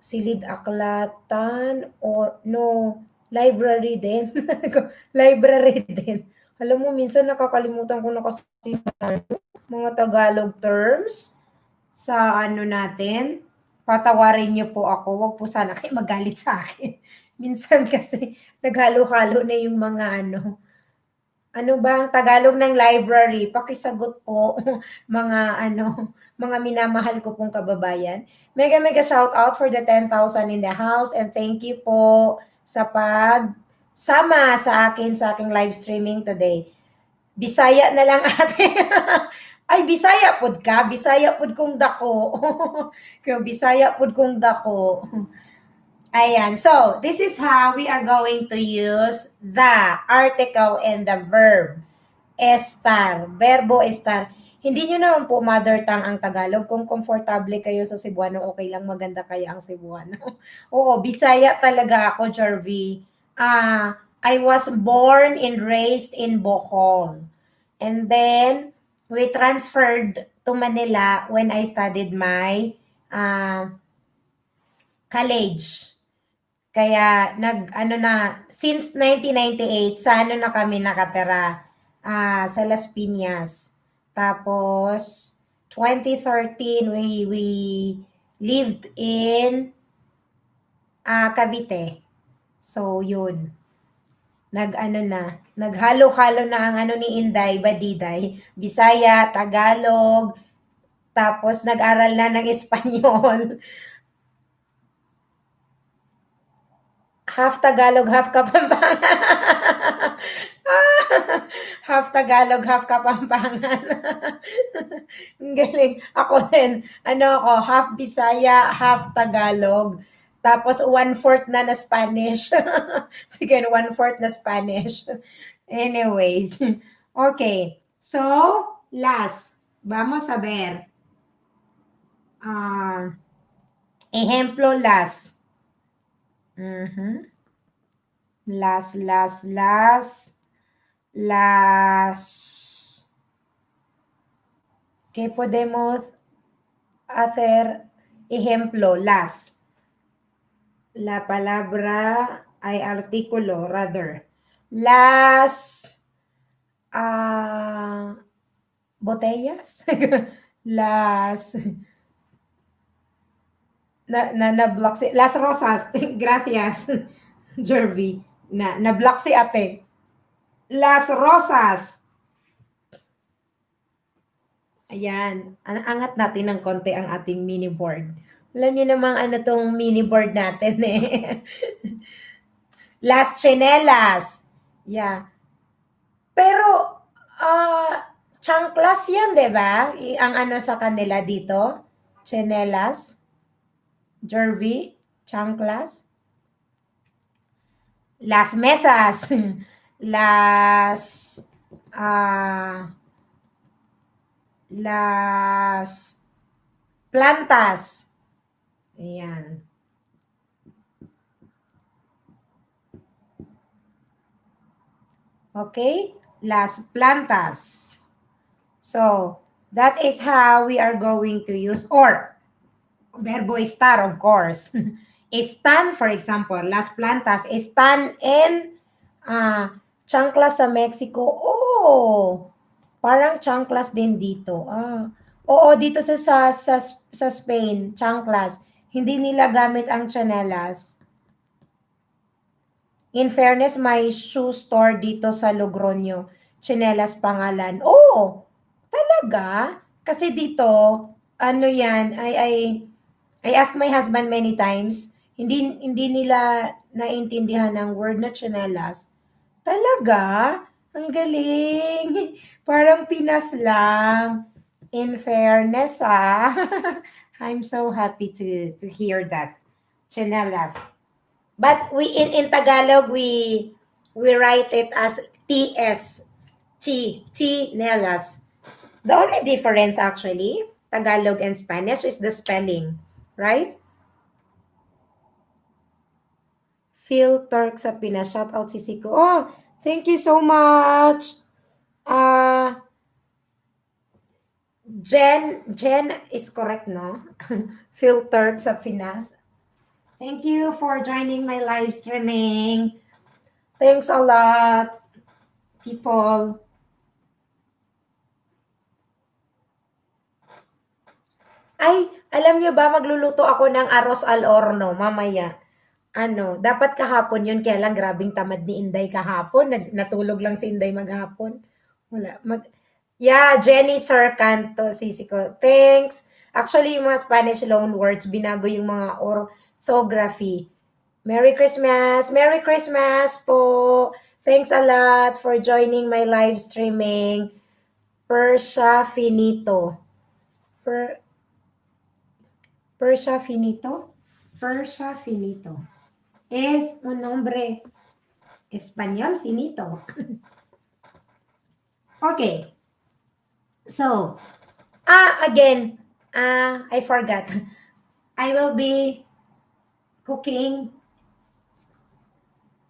[SPEAKER 1] silid aklatan or no, library din. Library din. Alam mo minsan nakakalimutan ko na kasi mga Tagalog terms sa ano natin. Patawarin niyo po ako, wag po sana kayo magalit sa akin. Minsan kasi naghalo-halo na yung mga ano ba ang Tagalog ng library? Pakisagot po mga mga minamahal ko pong kababayan. Mega mega shout out for the 10,000 in the house and thank you po sa sama sa akin sa aking live streaming today. Bisaya na lang ate. Ay, Bisaya pud ka. Bisaya pud kong dako. Kaya Bisaya pud kong dako. Ayan. So, this is how we are going to use the article and the verb. Estar. Verbo estar. Hindi nyo naman po mother tongue ang Tagalog. Kung komportable kayo sa Cebuano, okay lang, maganda kaya ang Cebuano. Oo, Bisaya talaga ako, Jervy. I was born and raised in Bohol. And then, we transferred to Manila when I studied my college. Kaya since 1998 sa na kami nakatira sa Las Piñas. Tapos 2013 we lived in Cavite. So yun. Naghalo-halo na ang ni Inday, Badiday, Bisaya, Tagalog, tapos nag-aral na ng Espanyol. Half Tagalog, half Kapampangan. Half Tagalog, half Kapampangan. Ang galing. Ako din, half Bisaya, half Tagalog. Tapos 1/4 na Spanish. Sige, 1/4 na Spanish. Anyways. Okay. So, last. Vamos a ver. Ejemplo last. Las. ¿Qué podemos hacer? Ejemplo, las. La palabra ay artículo, rather. Las botellas. Las na-block si Las Rosas. Gracias, Jervy. Na-block si ate. Las Rosas. Ayan. Angat natin ng konti ang ating mini board. Alam niyo namang tong mini board natin eh. Las Chinelas. Yeah. Pero, chanclas yan, di ba? Ang sa kanila dito. Chinelas. Jervy. Chanclas. Las mesas. Las plantas. Ayan. Okay? Las plantas. So, that is how we are going to use, or, verbo estar, of course. Están, for example, las plantas están en chanclas sa Mexico. Oh, parang chanclas din dito. Oo, dito sa Spain, chanclas. Hindi nila gamit ang chanelas. In fairness, may shoe store dito sa Logroño. Chanelas pangalan. Oh, talaga? Kasi dito, yan, I asked my husband many times, hindi nila naintindihan ang word na chanelas. Talaga? Ang galing. Parang Pinas lang. In fairness, I'm so happy to hear that. Chanelas. But we in Tagalog we write it as TS. Chinelas. The only difference actually, Tagalog and Spanish, is the spelling, right? Filter sa Pinas. Shout out si Siko. Oh, thank you so much. Jen is correct, no? Filter sa Pinas. Thank you for joining my live streaming. Thanks a lot, people. Ay, alam nyo ba, magluluto ako ng arroz al horno mamaya. Dapat kahapon yun, kaya lang grabing tamad ni Inday kahapon. Natulog lang si Inday maghapon. Wala. Yeah, Jenny Sarcanto, sisi ko. Thanks. Actually, yung mga Spanish loan words, binago yung mga orthography. Merry Christmas! Merry Christmas po! Thanks a lot for joining my live streaming. Persia Finito. Persia Finito? Persia Finito. Es un nombre español finito. Okay. So, again, I forgot. I will be cooking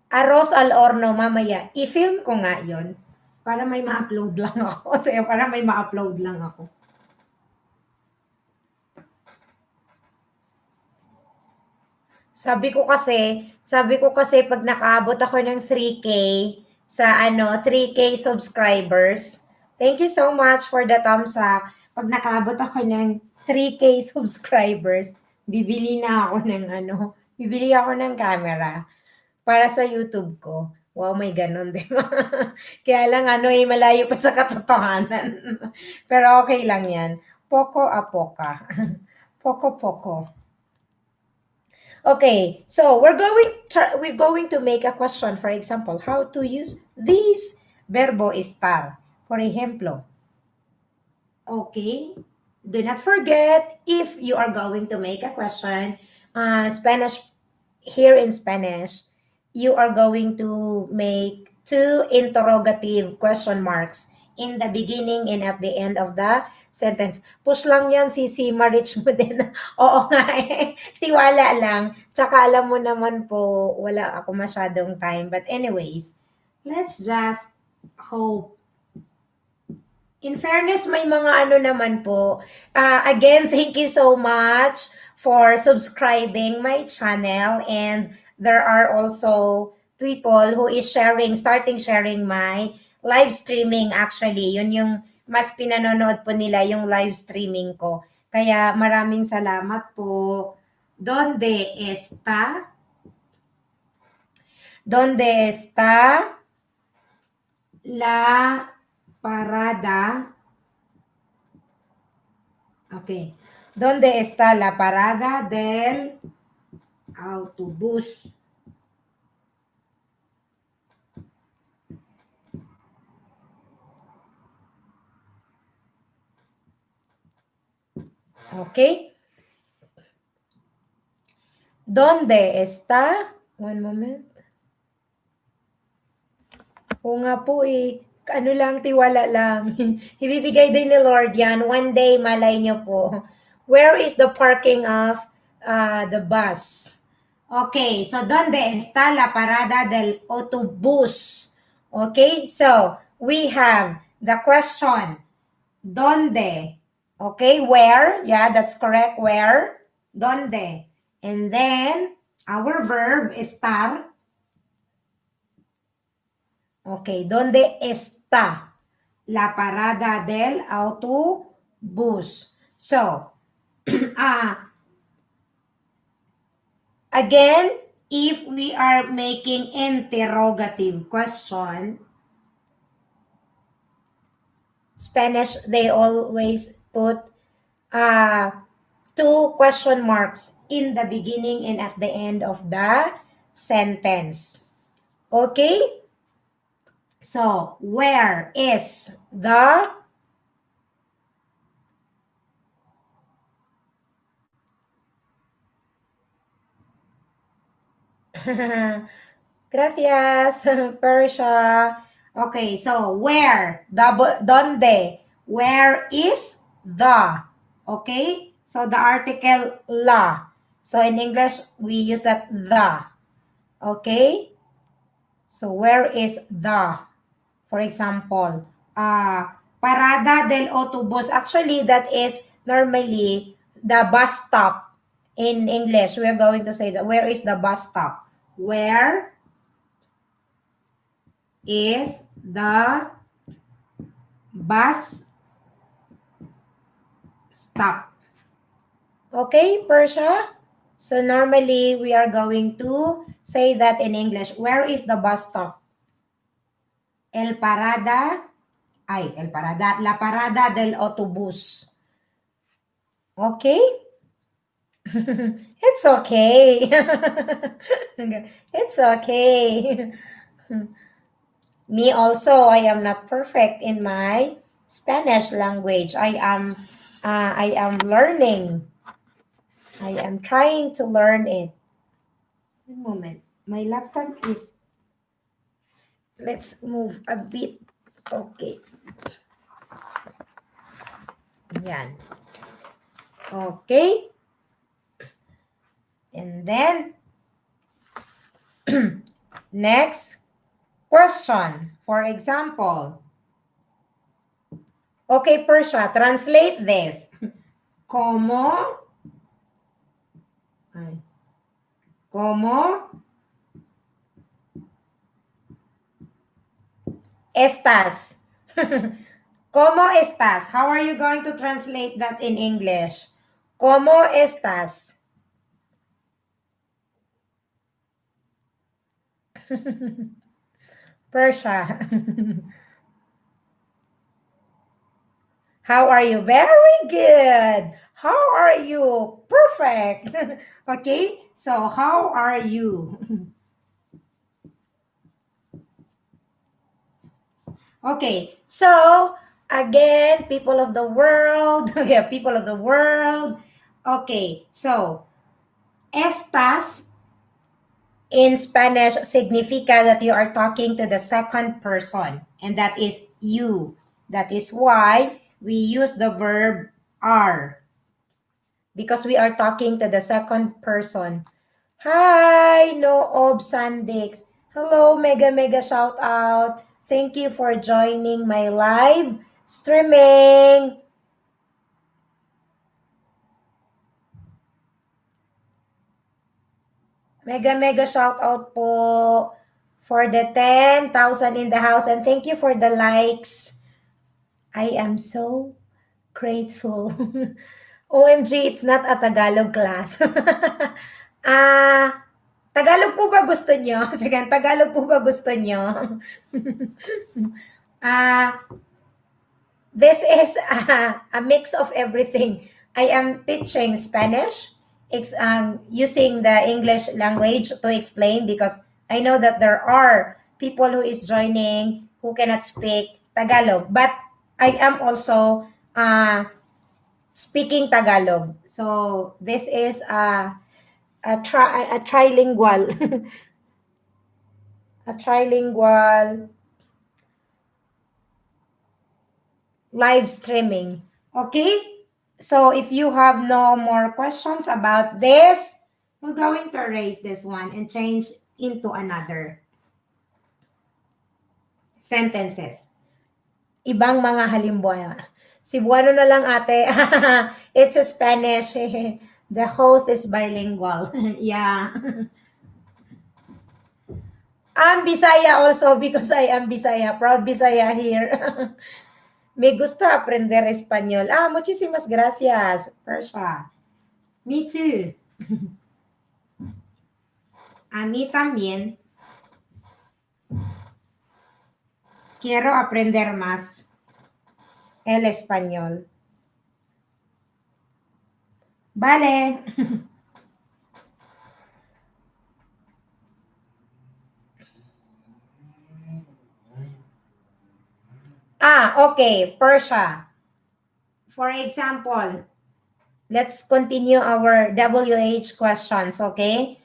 [SPEAKER 1] arroz al horno mamaya. I-film ko nga yon para may ma-upload lang ako. Para may ma-upload lang ako. Sabi ko kasi pag nakaabot ako ng 3K sa 3K subscribers. Thank you so much for the thumbs up. Pag nakaabot ako ng 3K subscribers, bibili ako ng camera para sa YouTube ko. Wow, may ganon, di ba? Kaya lang malayo pa sa katotohanan. Pero okay lang yan. Poco a poca. Poco. Okay, so we're going to make a question. For example, how to use this verbo estar. For ejemplo, okay, do not forget if you are going to make a question, here in Spanish, you are going to make 2 interrogative question marks in the beginning and at the end of the sentence. Push lang yan, si Marich mo din. Oo nga tiwala lang. Tsaka alam mo naman po, wala ako masyadong time. But anyways, let's just hope. In fairness, may mga naman po. Again, thank you so much for subscribing my channel, and there are also people who is starting sharing my live streaming. Actually, yun yung mas pinanonood po nila yung live streaming ko. Kaya maraming salamat po. ¿Dónde está? ¿Dónde está la parada? Okay. ¿Dónde está la parada del autobús? Okay. ¿Dónde está? One moment. Oo nga po tiwala lang. Ibibigay din ni Lord yan. One day, malay nyo po. Where is the parking of the bus? Okay, so ¿dónde está la parada del autobús? Okay, so we have the question, ¿dónde? Okay, where? Yeah, that's correct. Where? ¿Dónde? And then, our verb, estar. Okay, ¿dónde está la parada del autobús? So, again, if we are making interrogative question, Spanish, they always put 2 question marks in the beginning and at the end of the sentence. Okay? So, where is the Gracias, Persia. Okay, so where? ¿Dónde? Where is the? Okay? So the article la. So in English, we use that the. Okay? So, where is the? For example, parada del autobus. Actually, that is normally the bus stop. In English, we're going to say that. Where is the bus stop? Where is the bus stop? Okay, Persia? So normally, we are going to say that in English. Where is the bus stop? El Parada, La Parada del Autobus. Okay? It's okay. It's okay. Me also, I am not perfect in my Spanish language. I am learning. I am trying to learn it. One moment. My laptop is, let's move a bit. Okay. Yan. Okay. And then, next question. For example, okay, Persia, translate this. ¿Cómo? Ay. ¿Cómo estás? ¿Cómo estás? How are you going to translate that in English? ¿Cómo estás? Persia. How are you? Very good. How are you? Perfect. Okay, so how are you? Okay, so again, people of the world. Okay, people of the world. Okay, so estas in Spanish significa that you are talking to the second person, and that is you. That is why we use the verb are, because we are talking to the second person. Hi, Noob Sandix. Hello, mega mega shout out. Thank you for joining my live streaming. Mega mega shout out po for the 10,000 in the house, and thank you for the likes. I am so grateful. OMG, it's not a Tagalog class. Tagalog po ba gusto nyo? Sige, Tagalog po ba gusto nyo? This is a mix of everything. I am teaching Spanish, using the English language to explain, because I know that there are people who is joining who cannot speak Tagalog. But I am also speaking Tagalog. So this is a trilingual a trilingual live streaming. Okay? So if you have no more questions about this, we're going to erase this one and change into another sentences. Ibang mga halimbawa. Cebuano na lang ate. It's a Spanish. The host is bilingual. Yeah. I'm Bisaya also, because I am Bisaya. Proud Bisaya here. Me gusta aprender español. Muchísimas gracias, Persha. Me too. A mí también. Quiero aprender más el español. Vale. Okay, Persha. For example, let's continue our WH questions, okay?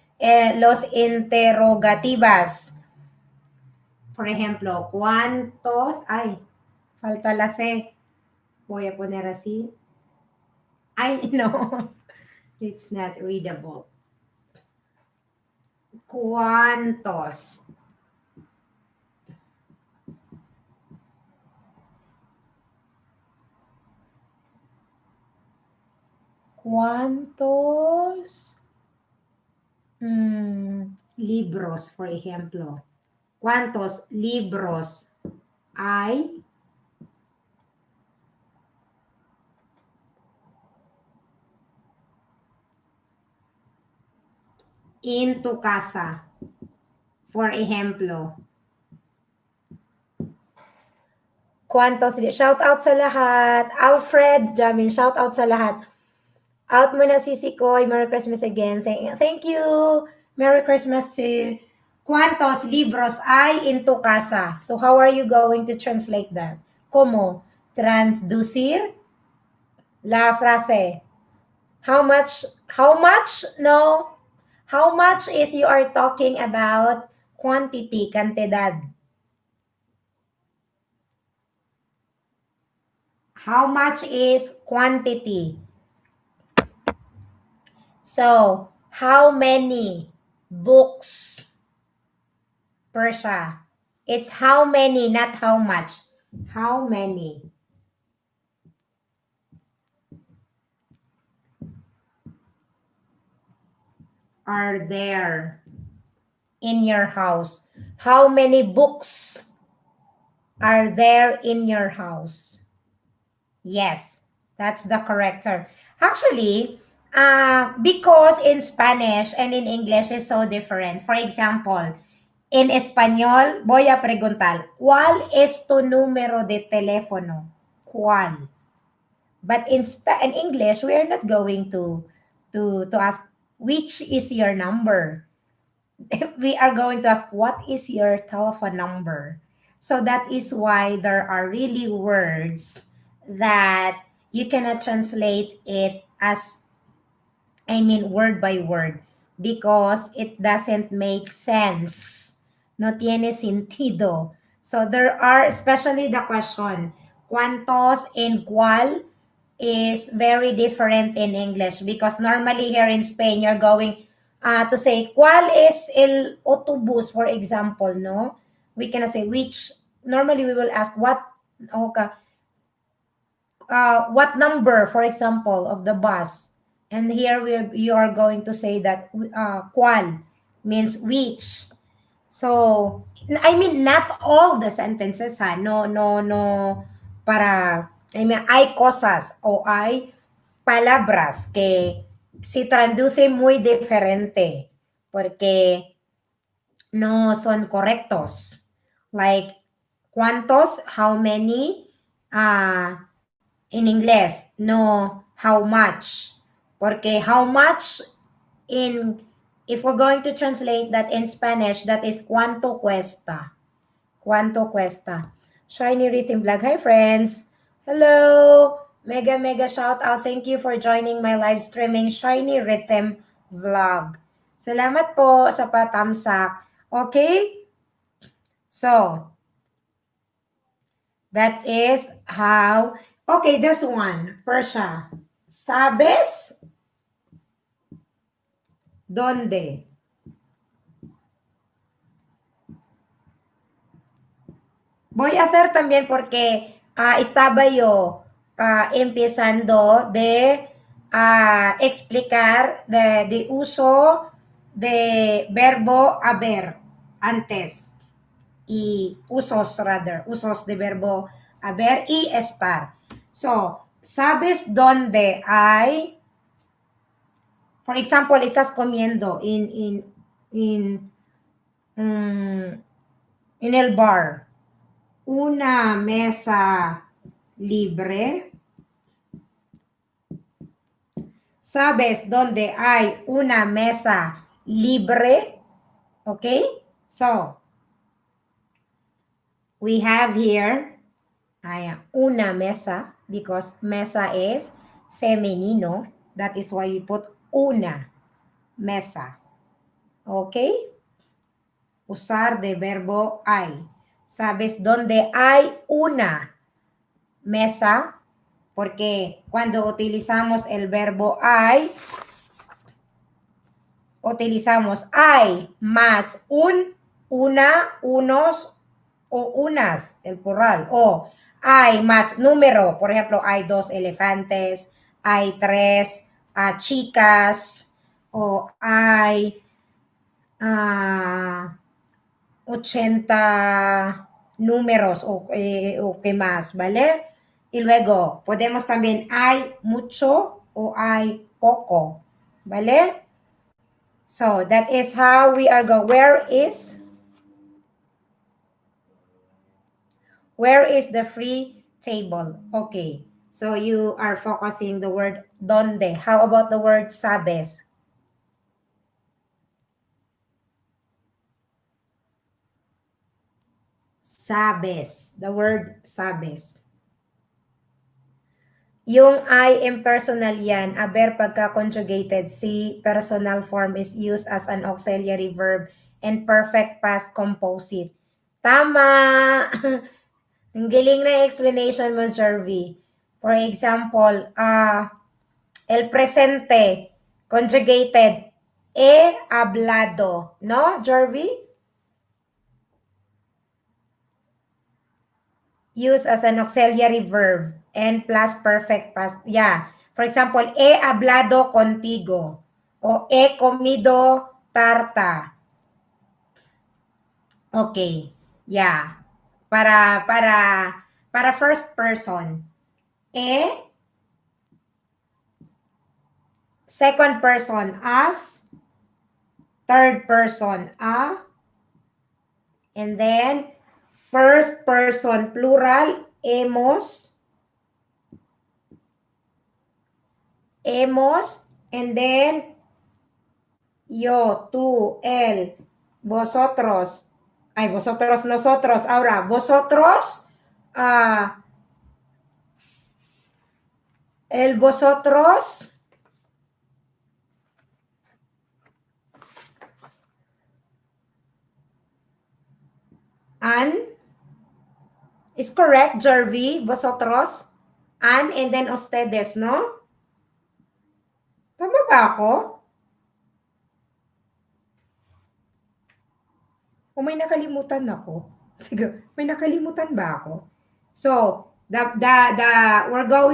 [SPEAKER 1] Los interrogativas. Por ejemplo, ¿cuántos? Ay, falta la C. Voy a poner así. Ay, no. It's not readable. ¿Cuántos? ¿Cuántos libros, por ejemplo? ¿Cuántos libros hay en tu casa? For ejemplo. ¿Cuántos? Shout out sa lahat. Alfred, Jamin, shout out sa lahat. Out mo na Sisi Koy. Merry Christmas again. Thank you. Merry Christmas to ¿Cuántos libros hay en tu casa? So how are you going to translate that? ¿Cómo? Traducir la frase. How much? No. How much is you are talking about quantity, cantidad? How much is quantity? So, how many books per siya? It's how many, not how much. How many are there in your house? How many books are there in your house? Yes, that's the correct term. Actually, because in Spanish and in English is so different. For example, en español, voy a preguntar, ¿cuál es tu número de teléfono? ¿Cuál? But in English, we are not going to ask which is your number. We are going to ask what is your telephone number. So that is why there are really words that you cannot translate it as word by word because it doesn't make sense. No tiene sentido. So there are, especially the question, ¿cuántos and cuál is very different in English because normally here in Spain, you're going to say, ¿cuál es el autobús, for example, no? We cannot say which. Normally, we will ask okay, what number, for example, of the bus. And here you are going to say that cuál means which. So, not all the sentences, ha? No, no, no. Hay cosas o hay palabras que se traducen muy diferente porque no son correctos. Like, ¿cuántos? How many? In inglés, no how much. Porque how much if we're going to translate that in Spanish, that is cuánto cuesta. Cuánto cuesta. Shiny Rhythm Vlog. Hi, friends. Hello. Mega, mega shout out. Thank you for joining my live streaming Shiny Rhythm Vlog. Salamat po sa patamsak. Okay? So, that is how. Okay, this one. Persia. ¿Sabes dónde? Voy a hacer también porque estaba yo empezando de explicar de uso de verbo haber antes y usos de verbo haber y estar. So, ¿sabes dónde hay? For example, estás comiendo en el bar. Una mesa libre. ¿Sabes dónde hay una mesa libre? Okay? So, we have here una mesa because mesa is femenino. That is why we put una mesa. Okay? Usar de verbo hay. ¿Sabes dónde hay una mesa? Porque cuando utilizamos el verbo hay, utilizamos ay más una, unos o unas, el plural. O hay más número, por ejemplo, hay 2 elefantes, hay 3 chicas, o hay 80 números o qué más, ¿vale? Y luego podemos también hay mucho o hay poco, ¿vale? So that is how we are going. Where is the free table? Okay. So you are focusing the word donde. How about the word sabes? Sabes. The word sabes. Yung I impersonal yan, aber pagka conjugated, si personal form is used as an auxiliary verb and perfect past composite. Tama! Ang galing na explanation mo, Jervy. For example, el presente, conjugated, he hablado. No, Jervy? Used as an auxiliary verb and plus perfect past. Yeah. For example, he hablado contigo. O he comido tarta. Okay. Yeah. Para first person. E. Second person as. Third person a. And then first person plural hemos. Hemos. And then yo, tú, él, vosotros. Ay, vosotros, nosotros. Ahora, vosotros, el vosotros, an, is correct, Jervy, vosotros, an, and then ustedes, no? Tama ba ako? O may nakalimutan ako? Sige, may nakalimutan ba ako? So,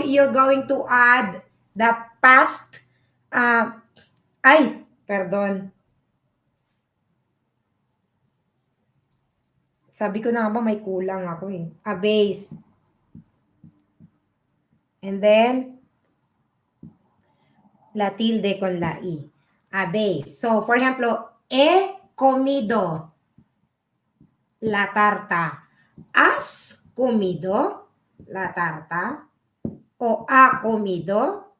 [SPEAKER 1] you're going to add the past, pardon. Sabi ko na nga ba may kulang ako eh. A base. And then, la tilde con la I. A base. So, for example, he comido la tarta. ¿Has comido la tarta? ¿O ha comido?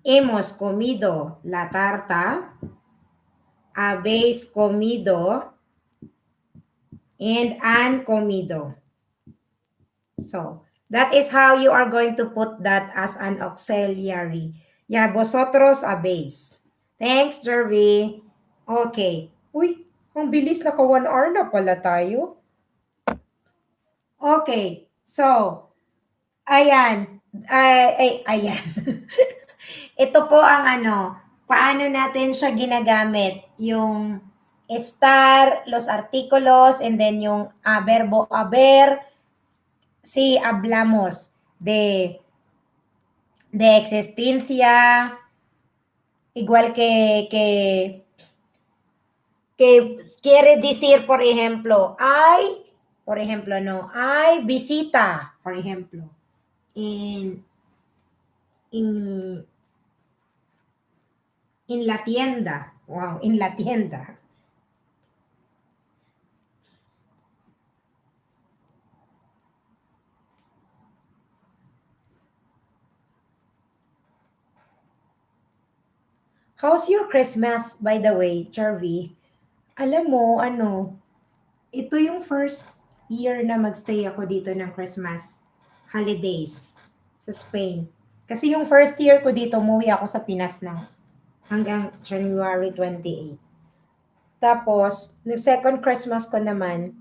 [SPEAKER 1] Hemos comido la tarta. Habéis comido. And han comido. So, that is how you are going to put that as an auxiliary. Yeah, vosotros habéis. Thanks, Jervy. Okay. Uy, ang bilis, naka 1 hour na pala tayo. Okay. So, ayan. Ayan. Ito po ang paano natin siya ginagamit. Yung estar, los artículos, and then yung verbo haber. Si hablamos de existencia, igual que quiere decir, por ejemplo, hay visita, por ejemplo, en la tienda. Wow, en la tienda. How's your Christmas, by the way, Charvy? Alam mo, ito yung first year na magstay ako dito ng Christmas holidays sa Spain. Kasi yung first year ko dito, umuwi ako sa Pinas na hanggang January 28. Tapos, yung second Christmas ko naman,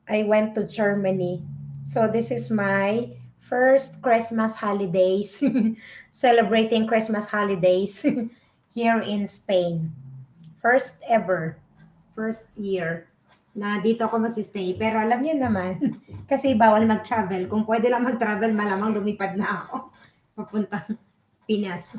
[SPEAKER 1] I went to Germany. So this is my first Christmas holidays. Celebrating Christmas holidays here in Spain. First ever. First year na dito ako magsistay. Pero alam niyo naman, kasi bawal mag-travel. Kung pwede lang mag-travel, malamang lumipad na ako. Papunta Pinas.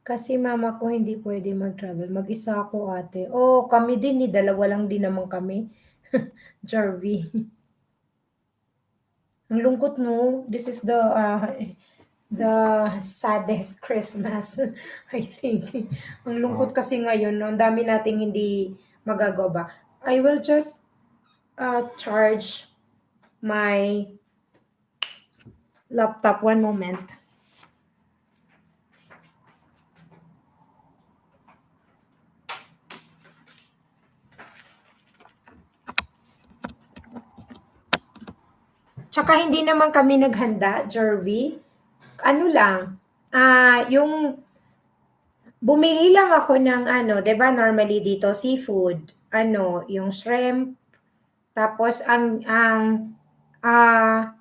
[SPEAKER 1] Kasi mama ko hindi pwede mag-travel. Mag-isa ako, ate. Oh, kami din, dalawa lang din naman kami. Jarvie. Ang lungkot, no? This is the saddest Christmas, I think. Ang lungkot kasi ngayon, no? Ang dami nating hindi magagawa. I will just charge my laptop. One moment. Tsaka hindi naman kami naghanda, Jervy. Ano lang, yung bumili lang ako ng ano, 'di ba normally dito seafood, ano, yung shrimp, tapos ang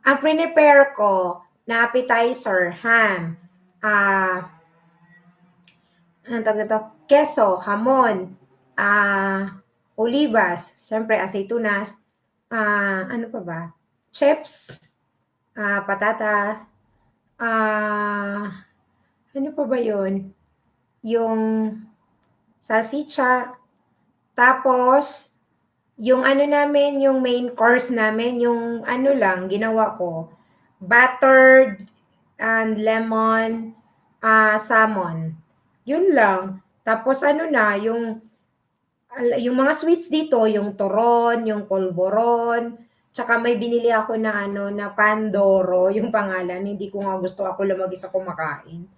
[SPEAKER 1] prepare ko na appetizer, ham, anong tawag nito? Keso, hamon, olivas, syempre aceitunas, ano pa ba? Chips, patatas, ano pa ba yun? Yung salsicha, tapos yung ano namin, yung main course namin, yung ano lang, ginawa ko, buttered and lemon salmon. Yun lang. Tapos ano na, yung mga sweets dito, yung turon, yung polvoron, tsaka may binili ako na ano, na Pandoro, yung pangalan. Hindi ko nga gusto ako lang mag-isa kumakain.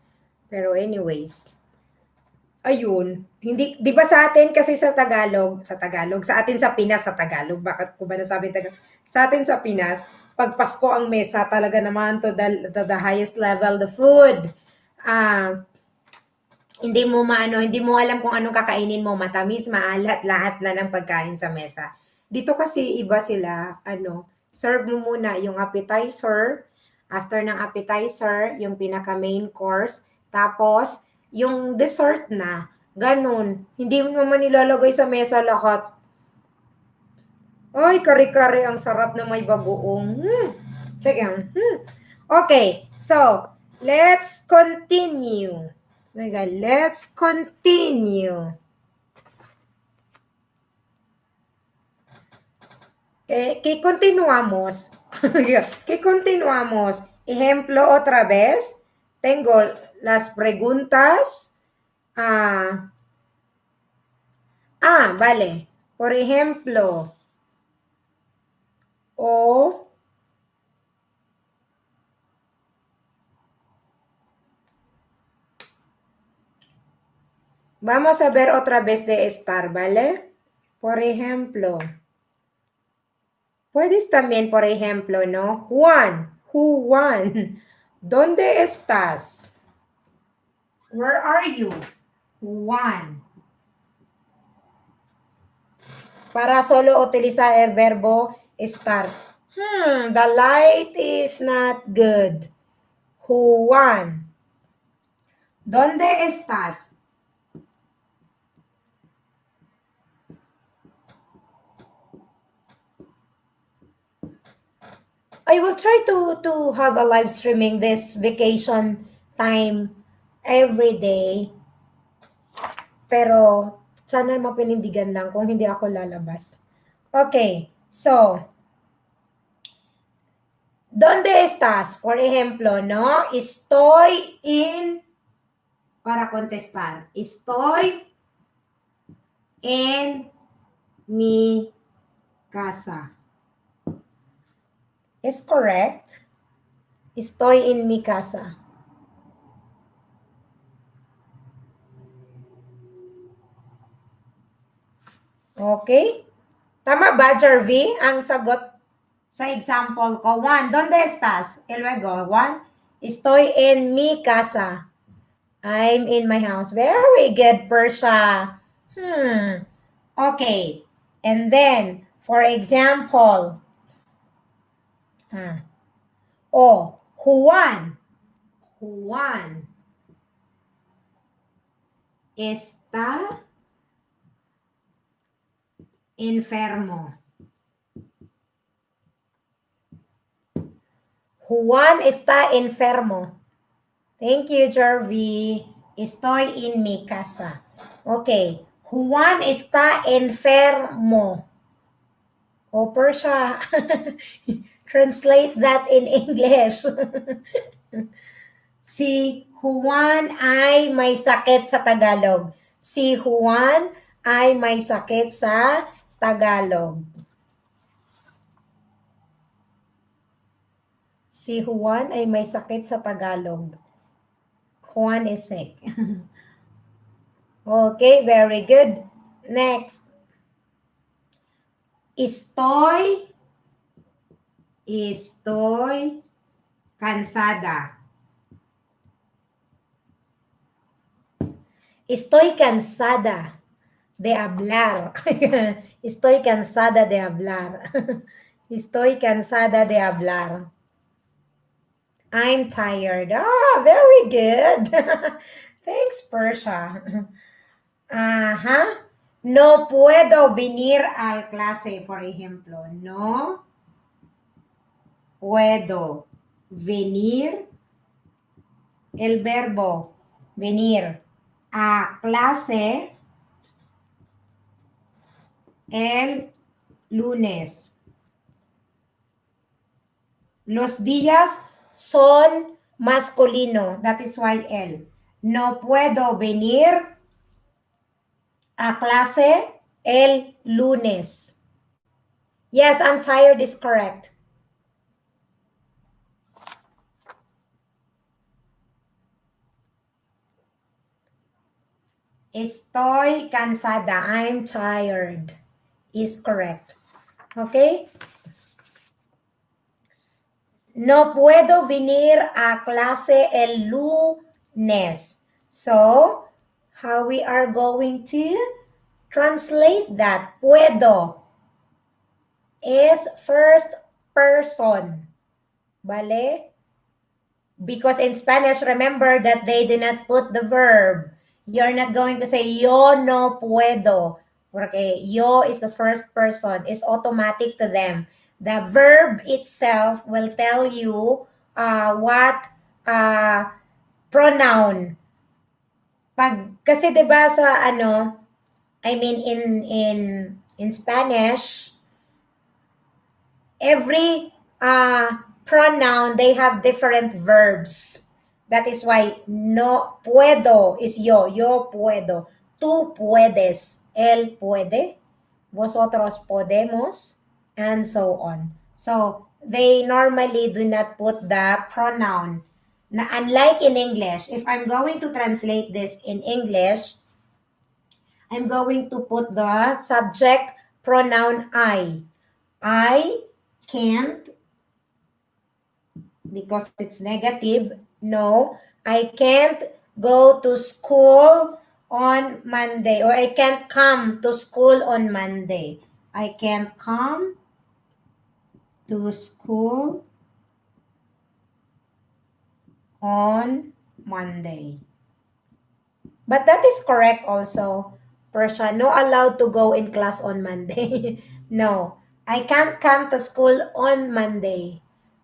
[SPEAKER 1] Pero anyways, ayun. Hindi, di ba sa atin kasi sa atin sa Pinas, sa Tagalog, bakit ko ba nasabi Tagalog? Sa atin sa Pinas, pag Pasko ang mesa, talaga naman to the highest level, the food. Hindi mo alam kung anong kakainin mo, matamis, maalat, lahat na ng pagkain sa mesa. Dito kasi iba sila, ano, serve mo muna yung appetizer, after ng appetizer, yung pinaka main course, tapos yung dessert na, ganun. Hindi mo naman nilalagay sa mesa lahat. Ay, kare-kare, ang sarap na may bagoong. Sige. Okay, so, let's continue. Let's continue. Que continuamos. Que continuamos. Ejemplo otra vez. Tengo las preguntas. Vale. Por ejemplo, vamos a ver otra vez de estar, ¿vale? Por ejemplo, puedes también, por ejemplo, ¿no? Juan, Juan, ¿dónde estás? Where are you? Juan. Para solo utilizar el verbo estar. The light is not good. Juan. ¿Dónde estás? I will try to have a live streaming this vacation time every day. Pero sana mapinindigan lang kung hindi ako lalabas. Okay, so ¿dónde estás? Por ejemplo, ¿no? Estoy para contestar, estoy en mi casa. ¿Es correct? Estoy en mi casa. Okay? Tama ba, Jervy? Ang sagot sa example ko. Juan, ¿dónde estás? Y luego, Juan, estoy en mi casa. I'm in my house. Very good, Persha. Okay. And then, For example, Juan. Juan está enfermo. Juan está enfermo. Thank you, Jervy. Estoy en mi casa. Okay. Juan está enfermo. O Persia. Translate that in English. Si Juan ay may sakit sa Tagalog. Si Juan ay may sakit sa Tagalog. Si Juan ay may sakit sa Tagalog. Juan is sick. Okay, very good. Next. Estoy cansada. Estoy cansada de hablar. Estoy cansada de hablar. Estoy cansada de hablar. I'm tired. Ah, very good. Thanks, Persia. Ajá. No puedo venir al clase, por ejemplo. No puedo venir. El verbo venir a clase el lunes. Los días son masculino. That is why el. No puedo venir a clase el lunes. Yes, I'm tired is correct. Estoy cansada. I'm tired is correct. Okay? No puedo venir a clase el lunes. So, how we are going to translate that? Puedo is first person. Vale? Because in Spanish, remember that they do not put the verb. You're not going to say, yo no puedo. Porque yo is the first person. It's automatic to them. The verb itself will tell you what pronoun. Kasi 'di ba sa in Spanish, every pronoun, they have different verbs. That is why no puedo is yo puedo. Tú puedes, él puede, vosotros podemos, and so on. So, they normally do not put the pronoun. Na, unlike in English, if I'm going to translate this in English, I'm going to put the subject pronoun I. I can't, because it's negative. No, I can't go to school on Monday, or I can't come to school on Monday. I can't come to school on Monday. But that is correct also, Persia. No allowed to go in class on Monday. No, I can't come to school on Monday.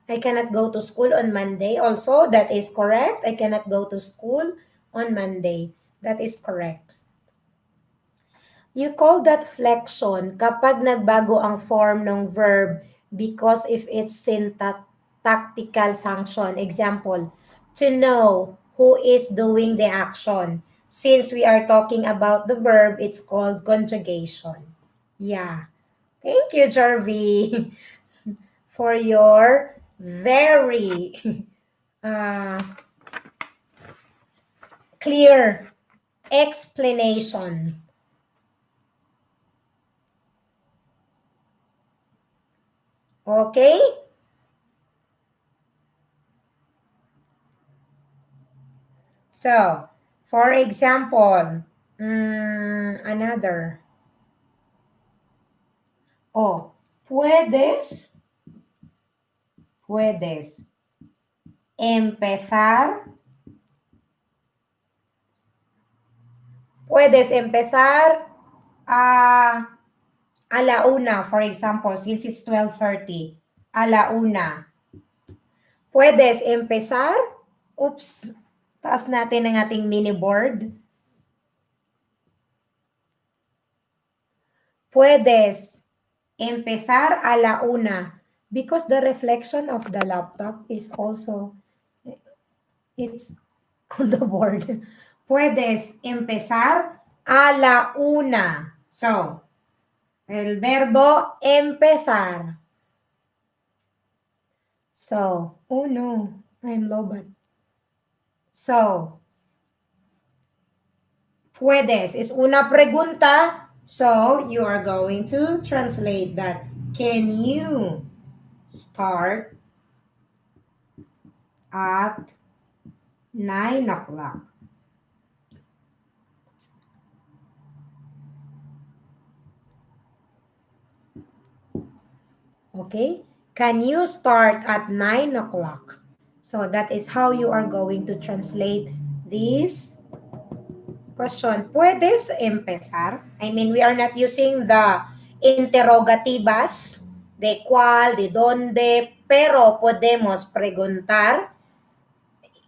[SPEAKER 1] I cannot go to school on Monday. Also, that is correct. I cannot go to school on Monday. That is correct. You call that flexion kapag nagbago ang form ng verb because if it's syntactical function. Example, to know who is doing the action. Since we are talking about the verb, it's called conjugation. Yeah. Thank you, Jarvie, for your very clear explanation. Okay? So, for example, another. O, puedes empezar, a la una, for example, since it's 12:30, a la una. Puedes empezar, oops, taas natin ang ating mini board. Puedes empezar a la una because the reflection of the laptop is also, it's on the board. Puedes empezar a la una. So, el verbo empezar. So, oh no, I'm low. So, puedes is una pregunta. So, you are going to translate that. Can you start at 9 o'clock? Okay? Can you start at 9 o'clock? So, that is how you are going to translate this question. ¿Puedes empezar? I mean, we are not using the interrogativas, de cuál, de dónde, pero podemos preguntar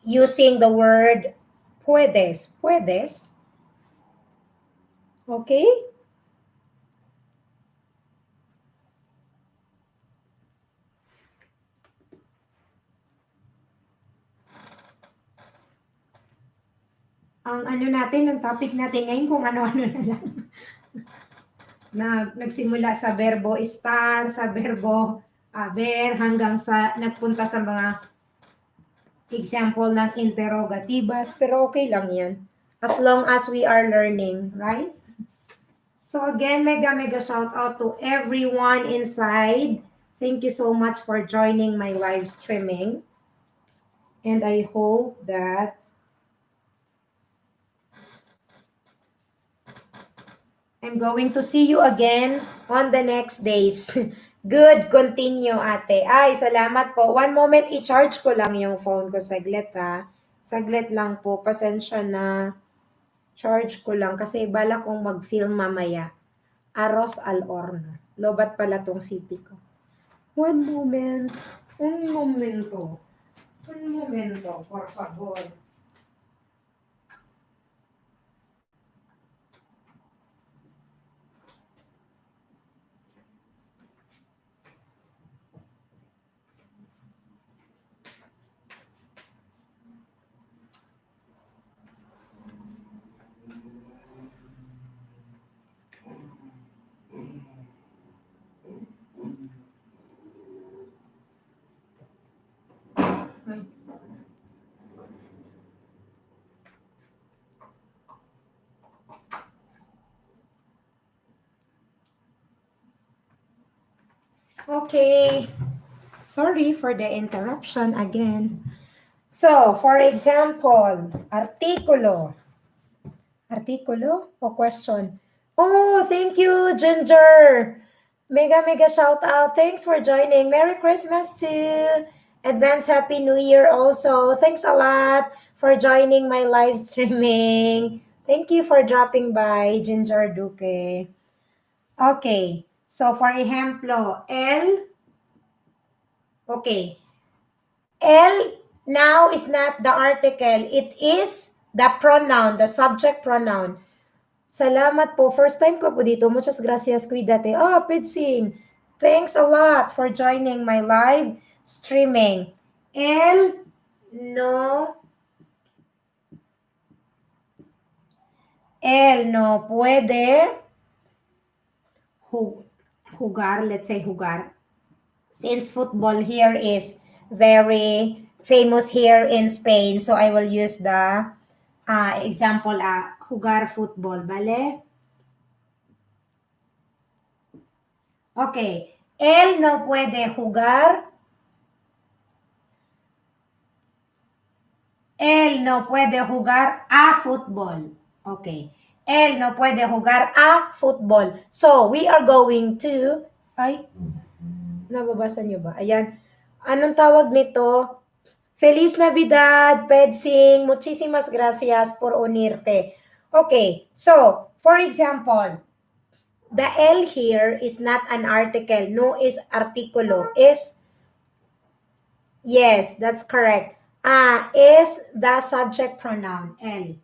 [SPEAKER 1] using the word puedes. Puedes. Okay? Ang ano natin, ang topic natin ngayon kung ano-ano na lang. Nagsimula sa verbo estar, sa verbo haber, hanggang sa nagpunta sa mga example ng interrogativas, pero okay lang yan. As long as we are learning, right? So again, mega shout out to everyone inside. Thank you so much for joining my live streaming. And I hope that I'm going to see you again on the next days. Good, continue ate. Ay, salamat po. One moment, i-charge ko lang yung phone ko. Saglit ha. Saglit lang po. Pasensya na. Charge ko lang kasi bala kong mag-film mamaya. Arroz al horno. Lobat pala tong city ko. One moment. Un momento. Un momento, por favor. Okay. Sorry for the interruption again. So, for example, artikulo. Artikulo o question? Oh, thank you, Ginger. Mega shout out. Thanks for joining. Merry Christmas too. Advance Happy New Year also. Thanks a lot for joining my live streaming. Thank you for dropping by, Ginger Duque. Okay. So, for ejemplo, okay. El now is not the article. It is the pronoun, the subject pronoun. Salamat po. First time ko po dito. Muchas gracias, Kuidate. Oh, Pidsing. Thanks a lot for joining my live streaming. El no puede jugar, let's say jugar. Since football here is very famous here in Spain, so I will use the example, jugar football, ¿vale? Okay. Él no puede jugar. Él no puede jugar a fútbol. Okay. Él no puede jugar a fútbol. So, we are going to Ay, nababasa niyo ba? Ayan. Anong tawag nito? Feliz Navidad, Pedsing. Muchísimas gracias por unirte. Okay, so, for example, the L here is not an article. No is artikulo. Is, yes, that's correct. Is the subject pronoun, L.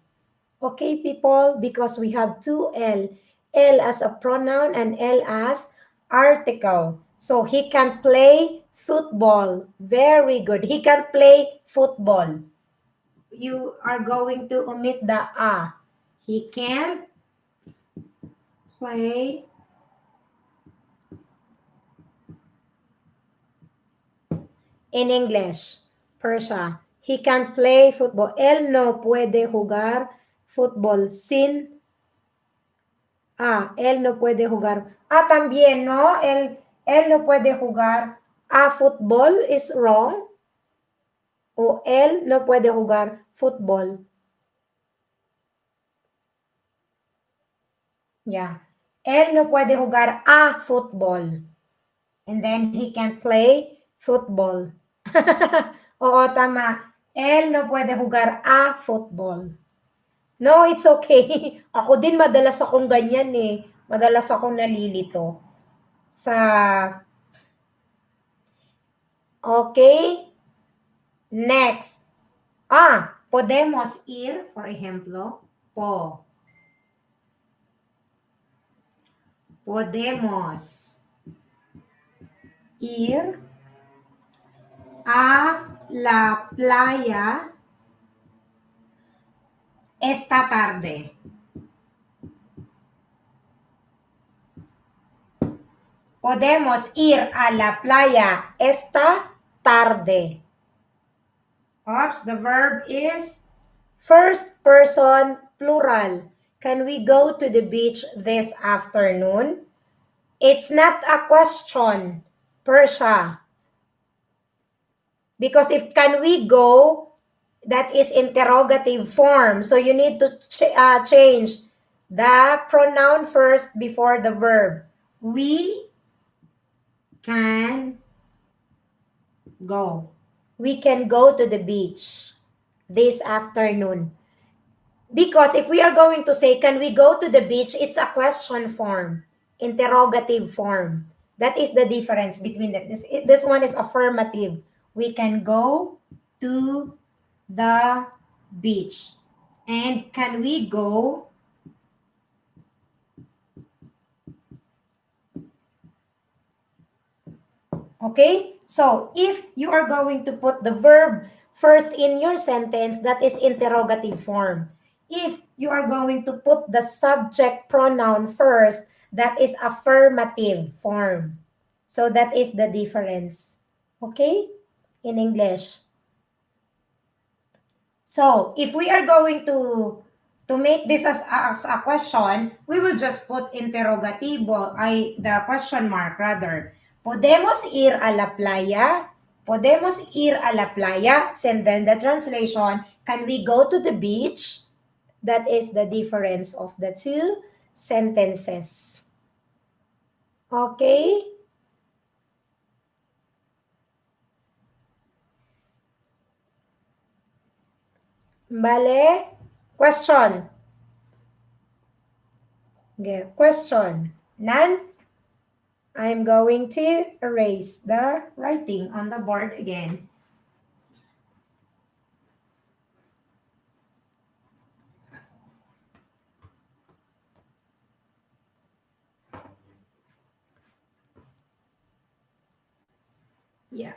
[SPEAKER 1] Okay, people, because we have two L. L as a pronoun and L as article. So he can play football. Very good. He can play football. You are going to omit the a. He can play in English. Persia. He can play football. Él no puede jugar fútbol sin él no puede jugar. También, ¿no? Él no puede jugar a fútbol, is wrong. O él no puede jugar fútbol. Yeah. Él no puede jugar a fútbol. And then he can play football. Oo, tama. Él no puede jugar a football. No, it's okay. Ako din madalas akong ganyan eh. Madalas akong nalilito. Okay? Next. Podemos ir, por ejemplo, podemos ir a la playa esta tarde. Podemos ir a la playa esta tarde. Oops, the verb is first person plural. Can we go to the beach this afternoon? It's not a question, Persia. Because if can we go, that is interrogative form. So you need to change the pronoun first before the verb. We can go. We can go to the beach this afternoon. Because if we are going to say, can we go to the beach? It's a question form, interrogative form. That is the difference between them. This one is affirmative. We can go to the beach. And can we go? Okay? So, if you are going to put the verb first in your sentence, that is interrogative form. If you are going to put the subject pronoun first, that is affirmative form. So, that is the difference. Okay? In English. So, if we are going to make this as a question, we will just put interrogativo, the question mark rather. Podemos ir a la playa? Podemos ir a la playa? And then the translation, can we go to the beach? That is the difference of the two sentences. Okay? Vale? Question. Okay. Question. None? I'm going to erase the writing on the board again. Yeah.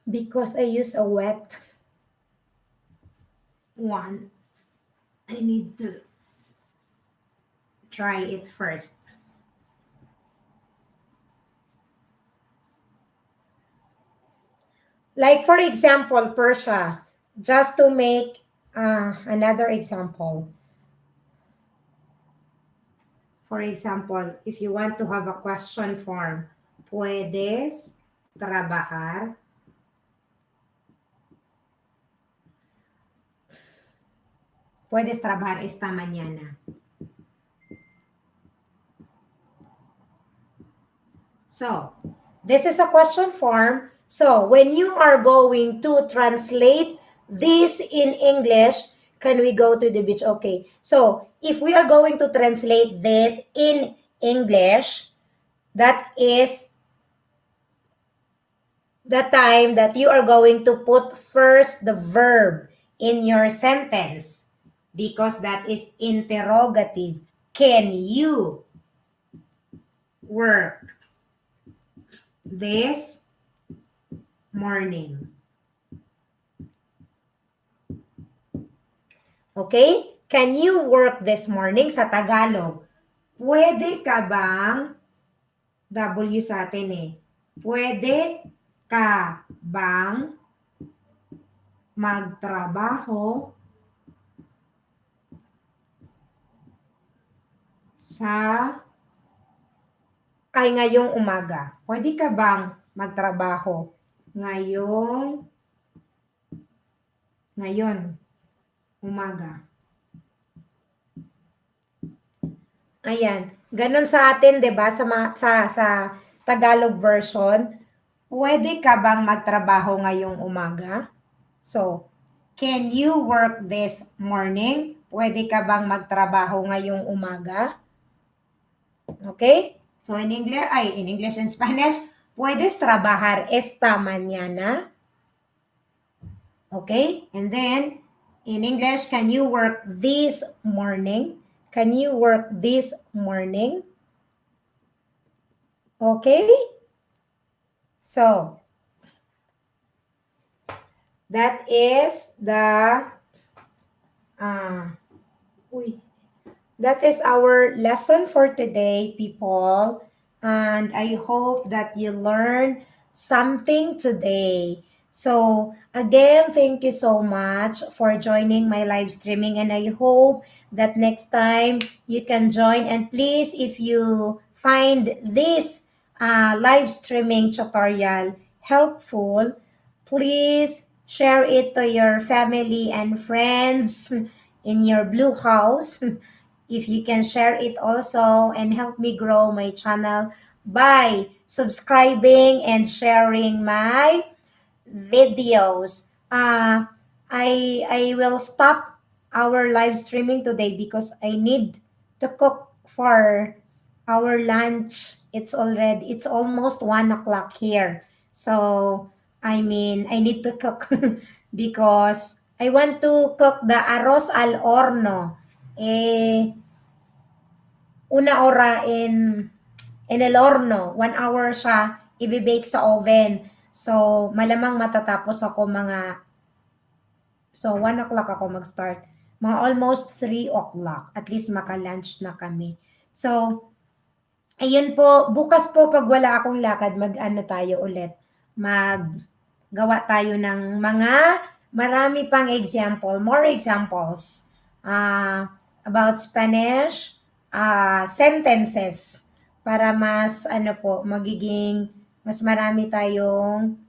[SPEAKER 1] Because I use a wet one, I need to try it first. Like for example, Persia, just to make another example. For example, if you want to have a question form, puedes trabajar. Puedes trabajar esta mañana. So, this is a question form. So, when you are going to translate this in English, can we go to the beach? Okay. So, if we are going to translate this in English, that is the time that you are going to put first the verb in your sentence because that is interrogative. Can you work this morning? Okay? Can you work this morning sa Tagalog? Pwede ka bang, W sa atin eh, pwede ka bang magtrabaho sa, ngayong umaga? Pwede ka bang magtrabaho ngayon umaga? Ayan. Ganon sa atin, 'di ba? Sa Tagalog version, pwede ka bang magtrabaho ngayong umaga? So, can you work this morning? Pwede ka bang magtrabaho ngayong umaga? Okay? So, in English and Spanish, puedes trabajar esta mañana? Okay? And then, in English, can you work this morning? Can you work this morning? Okay? So, that is the, that is our lesson for today, people. And I hope that you learned something today. So, again, thank you so much for joining my live streaming. And I hope that next time you can join. And please, if you find this live streaming tutorial helpful, please share it to your family and friends in your blue house. If you can share it also and help me grow my channel by subscribing and sharing my videos. I will stop our live streaming today because I need to cook for our lunch. It's almost 1 o'clock here. So, I need to cook because I want to cook the arroz al horno. Una hora in el horno. 1 hour siya i-bake sa oven. So, malamang matatapos ako so 1 o'clock ako mag-start. Mga almost 3 o'clock. At least maka-lunch na kami. So, ayun po, bukas po pag wala akong lakad, mag-ano tayo ulit. Maggawa tayo ng marami pang more examples about Spanish sentences para mas mas marami tayong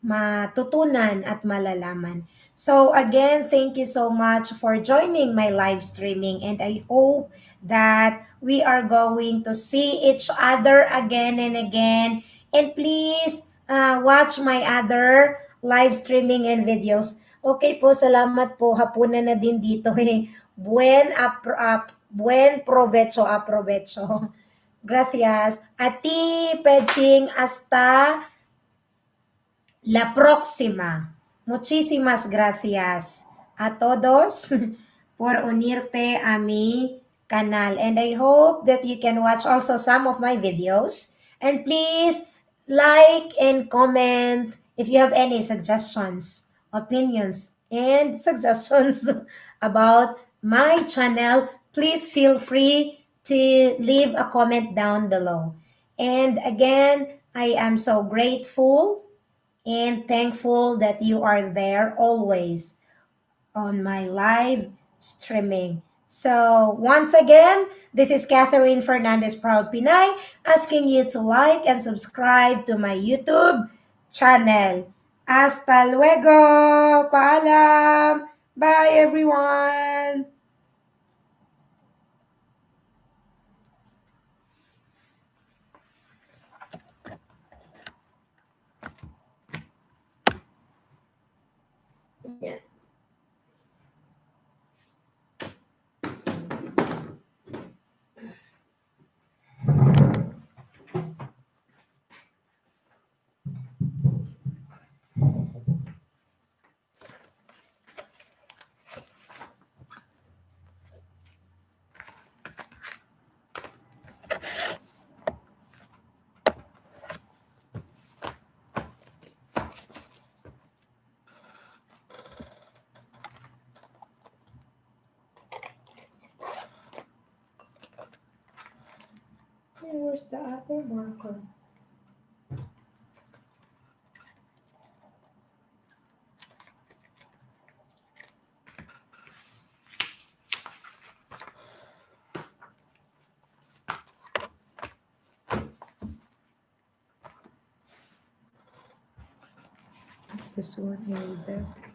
[SPEAKER 1] matutunan at malalaman. So again, thank you so much for joining my live streaming and I hope that we are going to see each other again and again. And please watch my other live streaming and videos. Okay po, salamat po. Hapunan na din dito eh. Buen provecho, aprovecho. Gracias. A ti, Pedsing, hasta la próxima. Muchísimas gracias a todos por unirte a mi canal. And I hope that you can watch also some of my videos. And please like and comment if you have any suggestions, opinions, and suggestions about my channel. Please feel free to leave a comment down below. And again, I am so grateful and thankful that you are there always on my live streaming. So, once again, this is Catherine Fernandez Proud Pinay asking you to like and subscribe to my YouTube channel. Hasta luego! Paalam! Bye, everyone! where's the other marker? This one either.